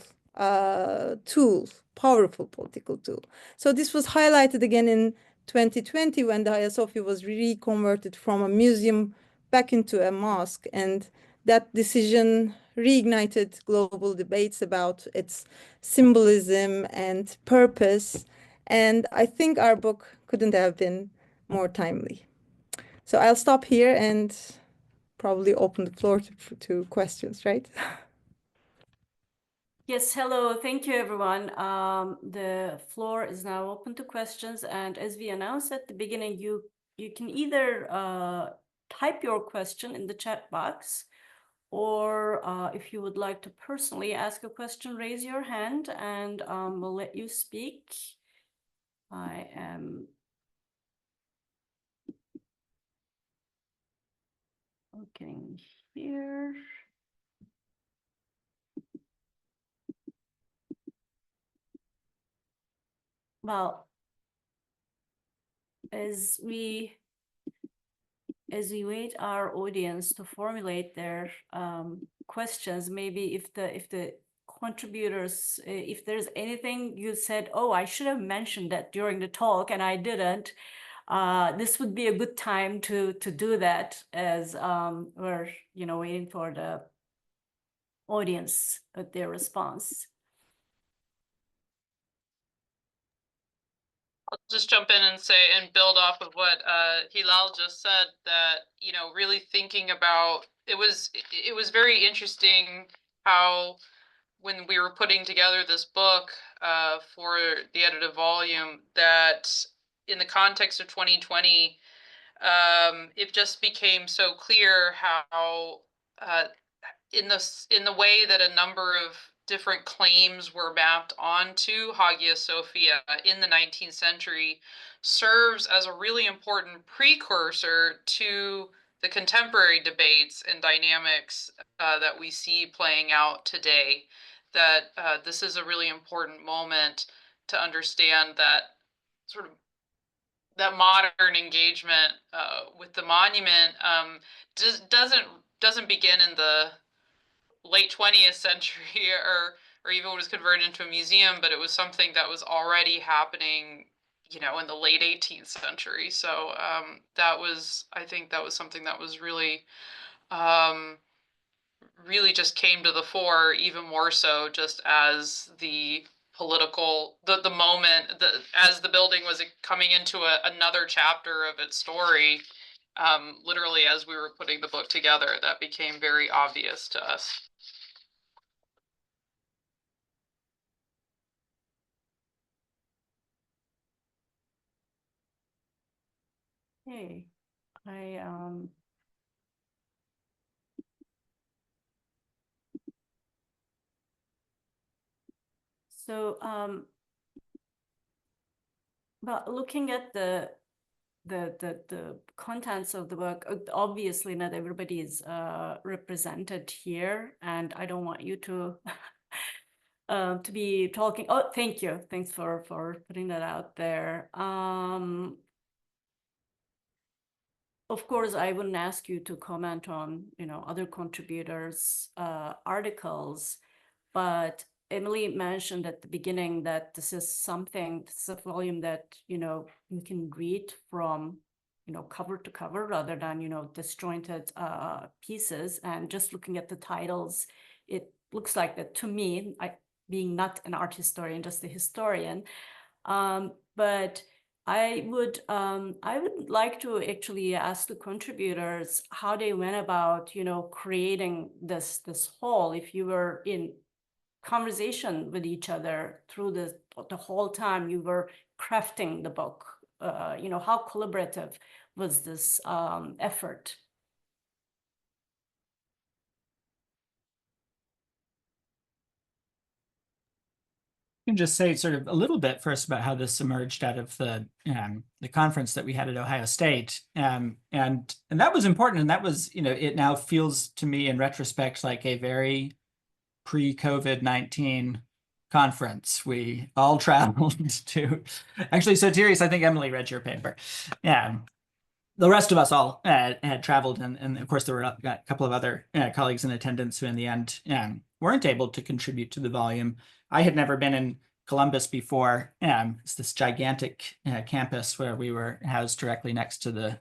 tool, powerful political tool. So this was highlighted again in 2020 when the Hagia Sophia was reconverted from a museum back into a mosque, and that decision reignited global debates about its symbolism and purpose. And I think our book couldn't have been more timely. So I'll stop here and probably open the floor to questions, right? Yes, hello. Thank you, everyone. The floor is now open to questions. And as we announced at the beginning, you can either type your question in the chat box, or if you would like to personally ask a question, raise your hand and we'll let you speak. I am looking here. Well, as we wait our audience to formulate their questions, maybe if the contributors, if there's anything you said, oh, I should have mentioned that during the talk and I didn't, this would be a good time to do that, as we're waiting for the audience at their response. I'll just jump in and say and build off of what Hilal just said, that, really thinking about, it was very interesting how when we were putting together this book for the edited volume, that in the context of 2020, it just became so clear how in the way that a number of different claims were mapped onto Hagia Sophia in the 19th century serves as a really important precursor to the contemporary debates and dynamics that we see playing out today. That this is a really important moment to understand that sort of that modern engagement with the monument doesn't begin in the late 20th century or even when it was converted into a museum, but it was something that was already happening, in the late 18th century. So I think that was something that was really, really just came to the fore, even more so just as the the moment, as the building was coming into another chapter of its story, literally as we were putting the book together, that became very obvious to us. Hey, but looking at the contents of the book, obviously not everybody is represented here, and I don't want you to to be talking. Oh, thank you. Thanks for putting that out there. Of course, I wouldn't ask you to comment on, other contributors' articles, but Emily mentioned at the beginning that this is a volume that, you can read from, cover to cover rather than, disjointed pieces. And just looking at the titles, it looks like that to me, being not an art historian, just a historian, but I would like to actually ask the contributors how they went about, creating this whole. If you were in conversation with each other through the whole time you were crafting the book, how collaborative was this effort? I can just say sort of a little bit first about how this emerged out of the conference that we had at Ohio State, and that was important, and that was, it now feels to me in retrospect like a very pre-COVID-19 conference. We all traveled to, actually, Sotirios, I think Emily read your paper. Yeah. The rest of us all had traveled, and of course there were a couple of other colleagues in attendance who in the end weren't able to contribute to the volume. I had never been in Columbus before. It's this gigantic campus where we were housed directly next to the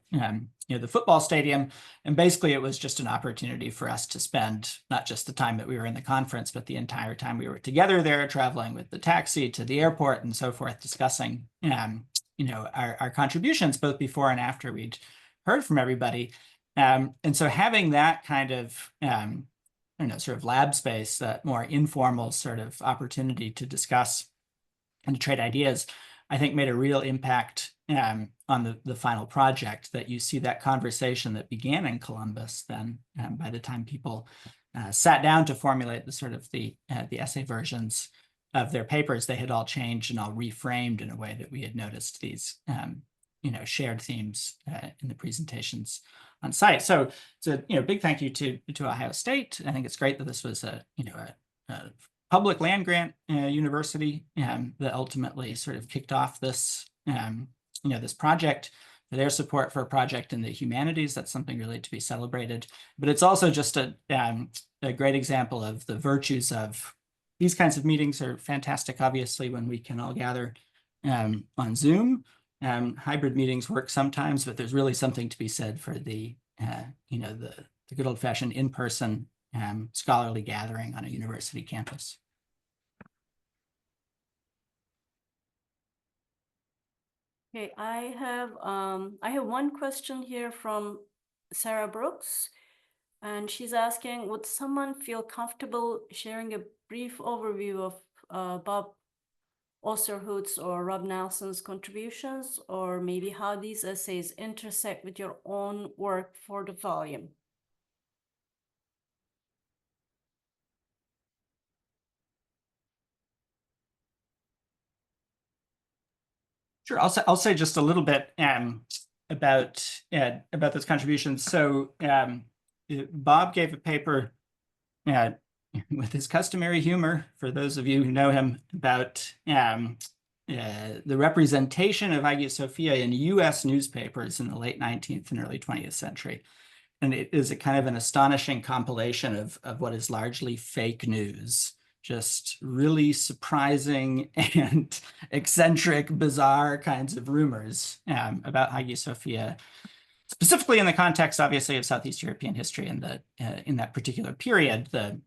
the football stadium, and basically it was just an opportunity for us to spend not just the time that we were in the conference, but the entire time we were together there, traveling with the taxi to the airport and so forth, discussing our contributions both before and after we'd heard from everybody. And so having that kind of, I don't know, sort of lab space, that more informal sort of opportunity to discuss and to trade ideas, I think made a real impact on the final project, that you see that conversation that began in Columbus, then by the time people sat down to formulate the sort of the essay versions of their papers, they had all changed and all reframed in a way that we had noticed these shared themes in the presentations on site. So it's a big thank you to Ohio State. I think it's great that this was a public land grant university that ultimately sort of kicked off this this project. For their support for a project in the humanities, that's something really to be celebrated. But it's also just a great example of the virtues of these kinds of meetings. Are fantastic, obviously, when we can all gather on Zoom. Hybrid meetings work sometimes, but there's really something to be said for the good old-fashioned in-person scholarly gathering on a university campus. Okay, I have one question here from Sarah Brooks, and she's asking, would someone feel comfortable sharing a brief overview of Bob Osterhout's or Rob Nelson's contributions, or maybe how these essays intersect with your own work for the volume? Sure, I'll say just a little bit about those contributions. So Bob gave a paper with his customary humor, for those of you who know him, about the representation of Hagia Sophia in U.S. newspapers in the late 19th and early 20th century. And it is a kind of an astonishing compilation of what is largely fake news. Just really surprising and eccentric, bizarre kinds of rumors about Hagia Sophia, specifically in the context, obviously, of Southeast European history and in that particular period, the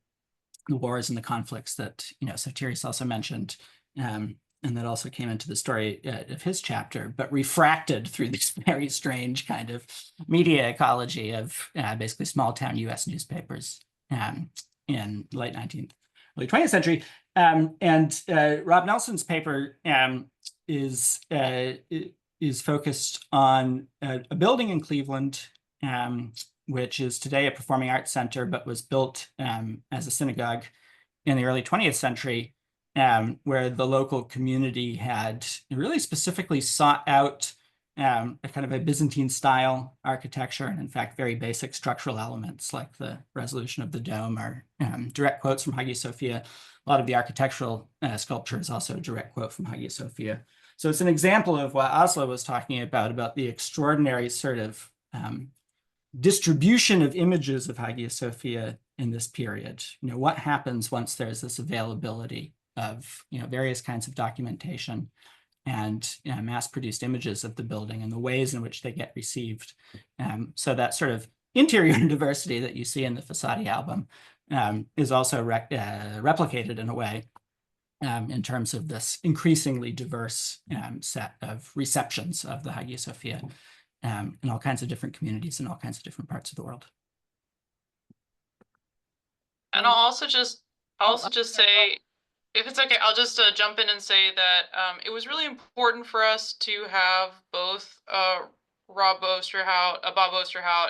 wars and the conflicts that Sotirios also mentioned, and that also came into the story of his chapter, but refracted through this very strange kind of media ecology of basically small town U.S. newspapers in late 19th. Early 20th century. And Rob Nelson's paper is focused on a building in Cleveland, which is today a performing arts center, but was built as a synagogue in the early 20th century, where the local community had really specifically sought out a kind of a Byzantine style architecture, and in fact, very basic structural elements like the resolution of the dome are direct quotes from Hagia Sophia. A lot of the architectural sculpture is also a direct quote from Hagia Sophia. So it's an example of what Asli was talking about the extraordinary sort of distribution of images of Hagia Sophia in this period. What happens once there's this availability of various kinds of documentation and mass-produced images of the building and the ways in which they get received. So that sort of interior diversity that you see in the Fossati album is also replicated in a way in terms of this increasingly diverse set of receptions of the Hagia Sophia in all kinds of different communities in all kinds of different parts of the world. And I'll also just say, if it's okay, I'll just jump in and say that it was really important for us to have both Bob Osterhout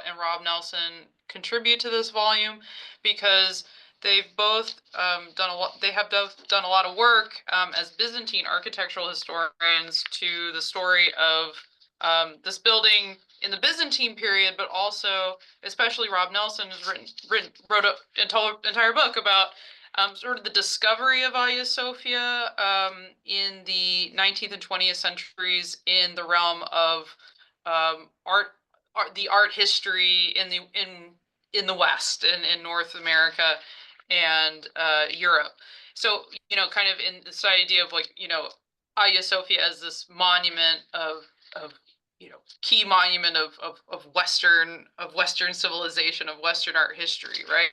and Rob Nelson contribute to this volume, because they've both done a lot. They have both done a lot of work as Byzantine architectural historians to the story of this building in the Byzantine period, but also, especially Rob Nelson has wrote an entire book about sort of the discovery of Hagia Sophia in the 19th and 20th centuries in the realm of the art history in the West and in North America and Europe. So kind of in this idea of Hagia Sophia as this monument of key monument of Western civilization, of Western art history, right?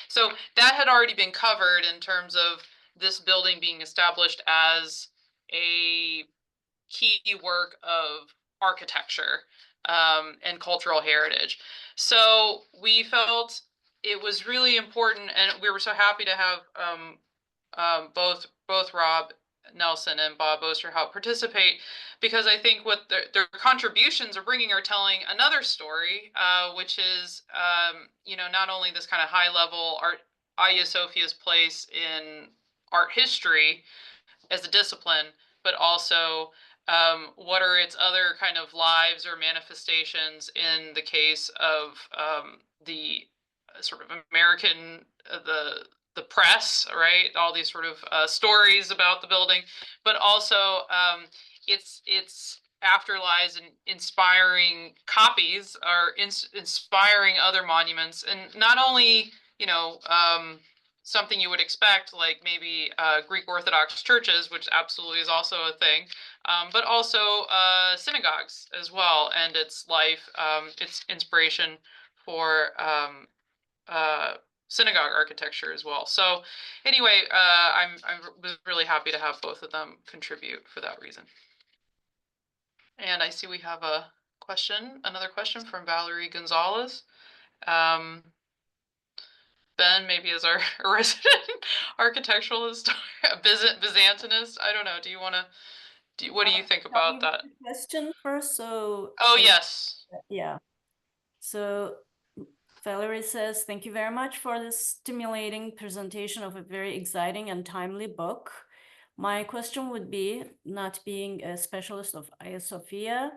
So that had already been covered in terms of this building being established as a key work of architecture and cultural heritage. So we felt it was really important, and we were so happy to have both Rob Nelson and Bob Osterhout participate, because I think what their contributions are bringing are telling another story, which is, not only this kind of high level art, Hagia Sophia's place in art history as a discipline, but also what are its other kind of lives or manifestations in the case of the sort of American, the press, right? All these sort of stories about the building, but also its afterlives and inspiring copies are inspiring other monuments, and not only, something you would expect, like maybe Greek Orthodox churches, which absolutely is also a thing, but also synagogues as well, and its life, its inspiration for synagogue architecture as well. So anyway, I was really happy to have both of them contribute for that reason. And I see we have another question from Valerie Gonzalez. Ben, maybe as our resident architectural historian, Byzantinist. I don't know. Do you want to? What do you think about that? Question first. So. Oh, yes. Yeah. So Valerie says, thank you very much for this stimulating presentation of a very exciting and timely book. My question would be, not being a specialist of Hagia Sophia,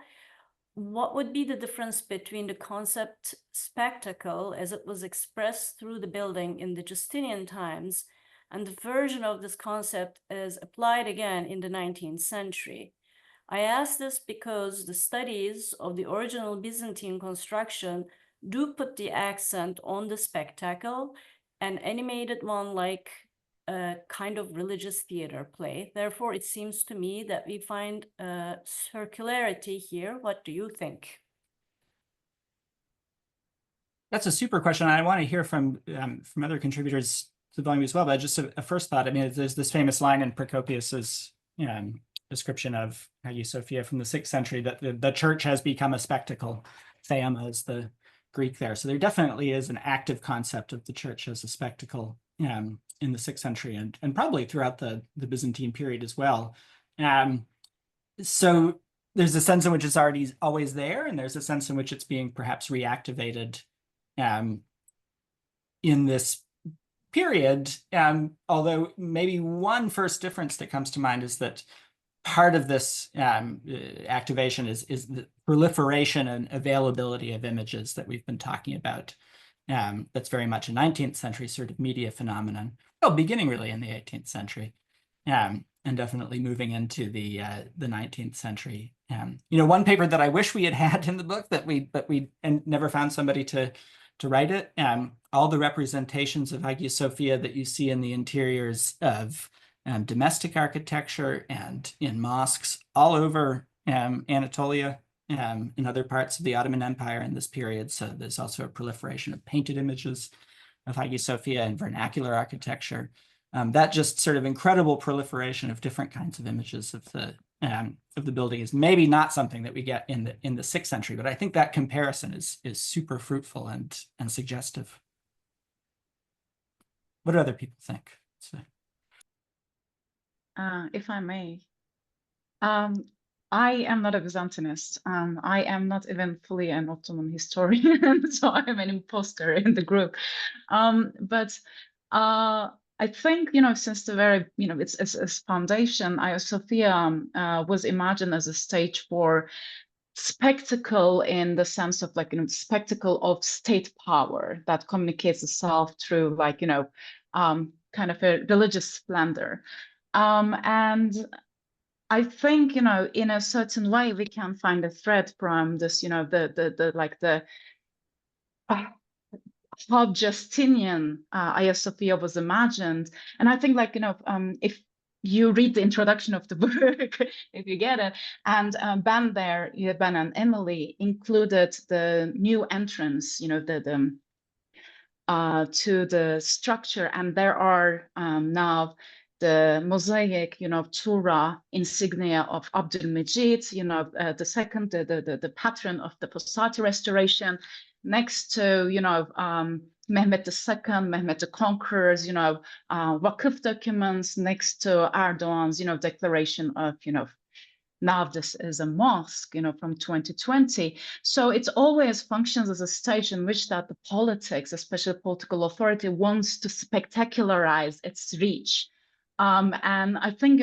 what would be the difference between the concept spectacle as it was expressed through the building in the Justinian times and the version of this concept as applied again in the 19th century? I ask this because the studies of the original Byzantine construction do put the accent on the spectacle, an animated one like a kind of religious theater play. Therefore, it seems to me that we find circularity here. What do you think? That's a super question. I want to hear from other contributors to the volume as well. But just a first thought. I mean, there's this famous line in Procopius's description of Hagia Sophia from the 6th century that the church has become a spectacle. Theama is the Greek there. So there definitely is an active concept of the church as a spectacle in the 6th century and probably throughout the Byzantine period as well. So there's a sense in which it's always there, and there's a sense in which it's being perhaps reactivated in this period. Although maybe one first difference that comes to mind is that part of this activation is the proliferation and availability of images that we've been talking about. That's very much a 19th century sort of media phenomenon. Well, beginning really in the 18th century, and definitely moving into the 19th century. One paper that I wish we had in the book but we never found somebody to write it. All the representations of Hagia Sophia that you see in the interiors of domestic architecture and in mosques all over Anatolia, in other parts of the Ottoman Empire in this period. So there's also a proliferation of painted images of Hagia Sophia and vernacular architecture. That just sort of incredible proliferation of different kinds of images of the building is maybe not something that we get in the 6th century, but I think that comparison is super fruitful and suggestive. What do other people think? If I may, I am not a Byzantinist. I am not even fully an Ottoman historian, so I'm an imposter in the group. But I think, since the very, its foundation, Hagia Sophia was imagined as a stage for spectacle in the sense of spectacle of state power that communicates itself through kind of a religious splendor. And I think, in a certain way, we can find a thread from this, how Justinian Hagia Sophia was imagined. And I think, if you read the introduction of the book, if you get it, and Ben and Emily included the new entrance, to the structure, and there are now the mosaic, Tura insignia of Abdülmecit, the second, the patron of the Fosati restoration, next to, Mehmet II, Mehmet the Conqueror's, Vakıf documents, next to Erdogan's, declaration of, now this is a mosque, from 2020. So it always functions as a stage in which that the politics, especially political authority, wants to spectacularize its reach. And I think,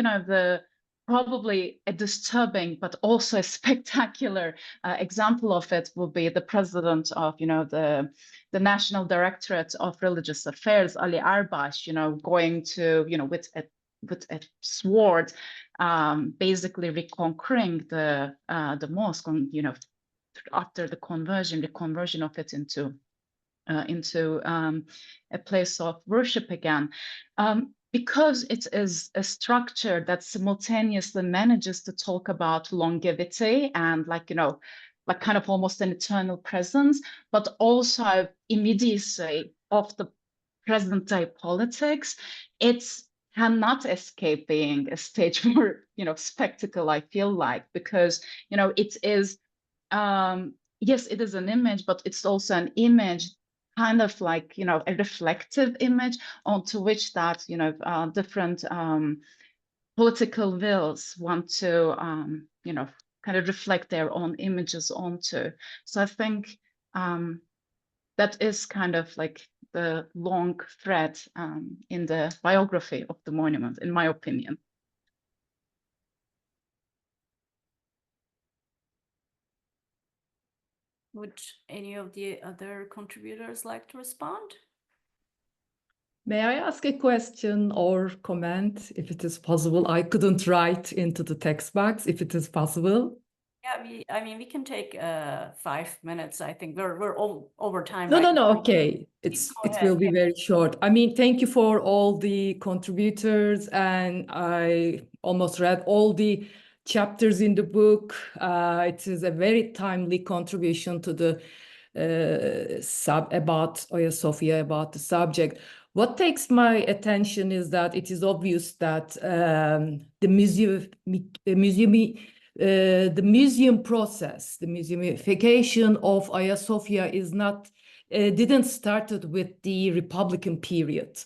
probably a disturbing but also a spectacular example of it will be the president of, the National Directorate of Religious Affairs, Ali Erbaş, going to, with a sword, basically reconquering the mosque, on, after the reconversion of it into a place of worship again. Because it is a structure that simultaneously manages to talk about longevity and like kind of almost an eternal presence, but also immediacy of the present day politics, it's cannot escape being a stage for, spectacle, I feel like, because, it is, yes, it is an image, but it's also an image kind of like, a reflective image onto which that, different political wills want to, kind of reflect their own images onto. So I think that is kind of like the long thread in the biography of the monument, in my opinion. Would any of the other contributors like to respond? May I ask a question or comment, if it is possible? I couldn't write into the text box, if it is possible. Yeah, I mean, we can take 5 minutes. I think we're all over time. No, right no, now. no. Okay, it will be very short. I mean, thank you for all the contributors, and I almost read all the chapters in the book. It is a very timely contribution to the about Hagia Sophia, about the subject. What takes my attention is that it is obvious that the museum process, the museumification of Hagia Sophia is not, didn't started with the Republican period.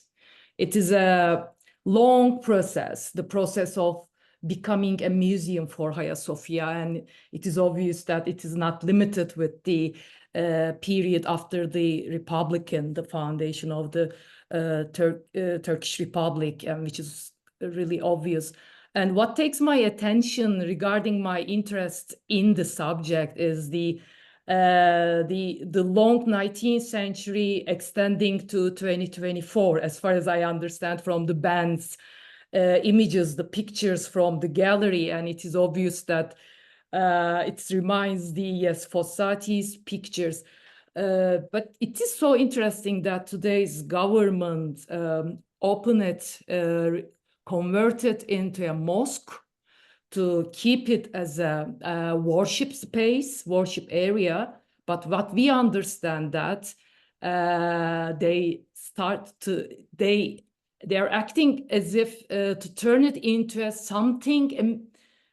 It is a long process, the process of becoming a museum for Hagia Sophia, and it is obvious that it is not limited with the period after the Republican, the foundation of the Turkish Republic, which is really obvious. And what takes my attention regarding my interest in the subject is the long 19th century extending to 2024, as far as I understand from the band's images, the pictures from the gallery, and it is obvious that it reminds the Fossati's pictures. But it is so interesting that today's government opened it, converted into a mosque to keep it as a worship space, worship area. But what we understand that they are acting as if to turn it into a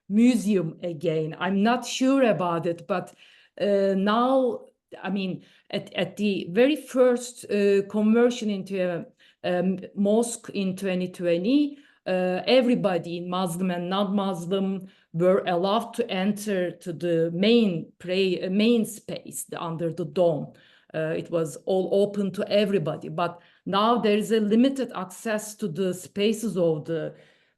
museum again. I'm not sure about it, but now, I mean, at the very first conversion into a mosque in 2020, everybody, Muslim and non-Muslim, were allowed to enter to the main space under the dome. It was all open to everybody, but now there is a limited access to the spaces of the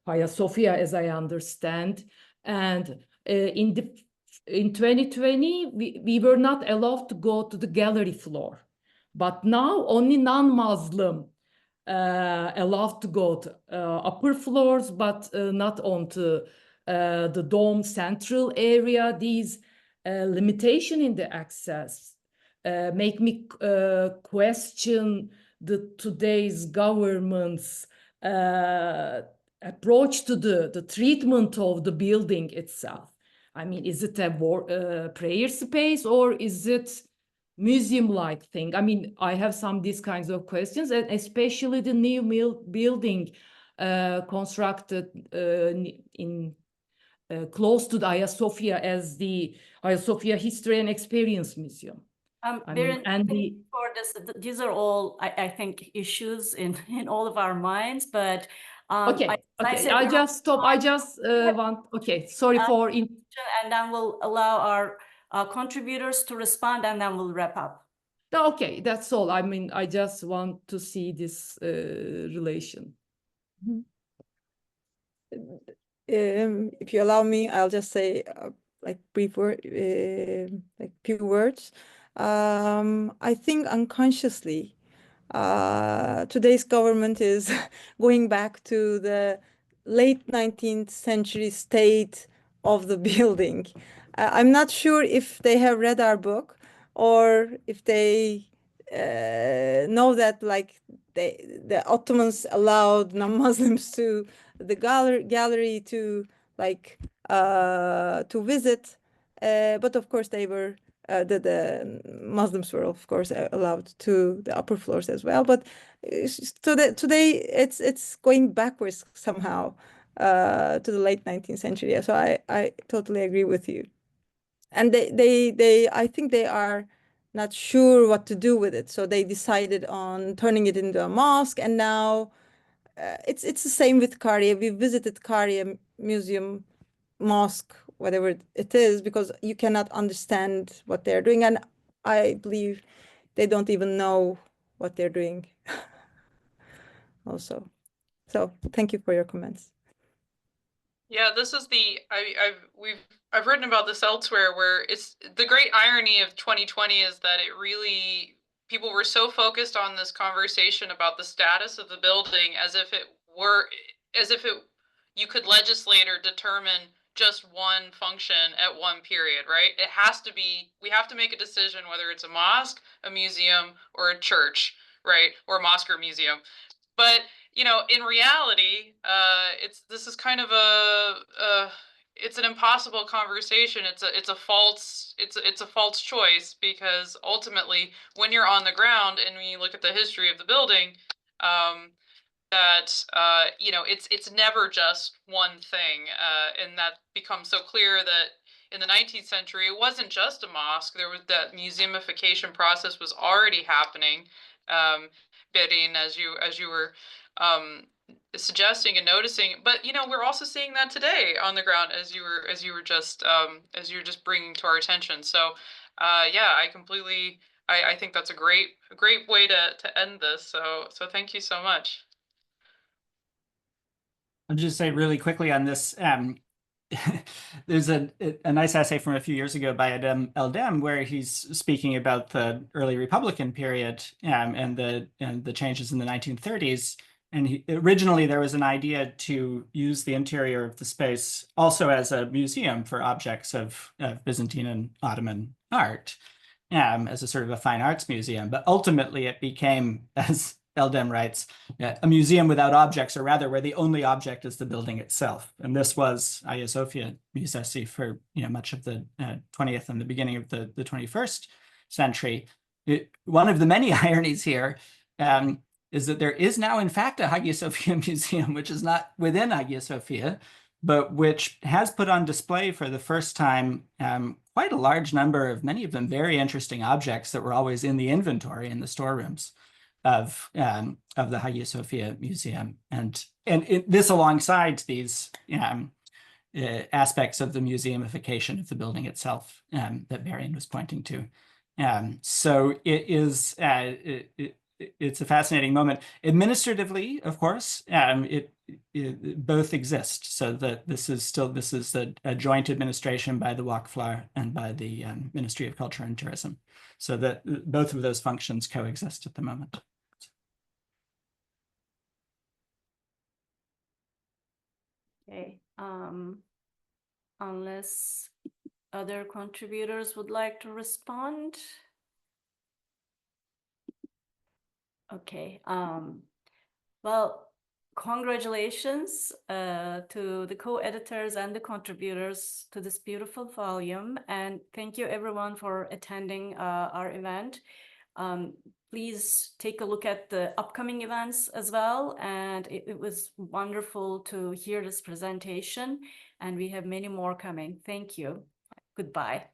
Hagia Sophia, as I understand. And in 2020, we were not allowed to go to the gallery floor, but now only non-Muslim allowed to go to upper floors, but not onto the dome central area. These limitation in the access make me question today's government's approach to the treatment of the building itself. I mean, is it a prayer space, or is it museum-like thing? I mean, I have these kinds of questions, and especially the new building constructed in close to the Hagia Sophia as the Hagia Sophia History and Experience Museum. For this, these are all, I think, issues in all of our minds, but okay, I just stop. I just want. Okay, sorry for. And then we'll allow our contributors to respond, and then we'll wrap up. Okay, that's all. I mean, I just want to see this relation. If you allow me, I'll just say like brief word, like few words. I think unconsciously, today's government is going back to the late 19th century state of the building. I'm not sure if they have read our book or if they know that like the Ottomans allowed non-Muslims to the gallery to like to visit, but of course they were the Muslims were of course allowed to the upper floors as well. But so that today it's going backwards somehow to the late 19th century. So I totally agree with you. And they I think they are not sure what to do with it, so they decided on turning it into a mosque. And now it's the same with Hagia. We visited Hagia Museum, mosque, whatever it is, because you cannot understand what they're doing, and I believe they don't even know what they're doing also. So thank you for your comments. Yeah, this is I've written about this elsewhere, where it's the great irony of 2020 is that people were so focused on this conversation about the status of the building as if you could legislate or determine just one function at one period, right? We have to make a decision whether it's a mosque, a museum, or a church, right? Or a mosque or museum. But in reality, this is kind of it's an impossible conversation. It's a false choice, because ultimately, when you're on the ground and when you look at the history of the building, it's never just one thing, and that becomes so clear that in the 19th century it wasn't just a mosque. There was that museumification process was already happening. Bidding, as you were suggesting and noticing, but we're also seeing that today on the ground, as you were just bringing to our attention. So yeah, I think that's a great way to end this. So thank you so much. I'll just say really quickly on this. There's a nice essay from a few years ago by Adem Eldem where he's speaking about the early Republican period and the changes in the 1930s. And originally there was an idea to use the interior of the space also as a museum for objects of Byzantine and Ottoman art, as a sort of a fine arts museum. But ultimately it became, as Eldem writes, a museum without objects, or rather where the only object is the building itself. And this was Hagia Sophia Müzesi for much of the 20th and the beginning of the 21st century. One of the many ironies here is that there is now in fact a Hagia Sophia museum, which is not within Hagia Sophia, but which has put on display for the first time quite a large number of, many of them very interesting objects that were always in the inventory in the storerooms of the Hagia Sophia Museum, and this alongside these aspects of the museumification of the building itself that Marian was pointing to. So it is it's a fascinating moment. Administratively, of course, it both exist. So that this is a joint administration by the Wakflar and by the Ministry of Culture and Tourism. So that both of those functions coexist at the moment. Okay, unless other contributors would like to respond. Okay, well, congratulations to the co-editors and the contributors to this beautiful volume, and thank you everyone for attending our event. please take a look at the upcoming events as well. And it was wonderful to hear this presentation, and we have many more coming. Thank you. Goodbye.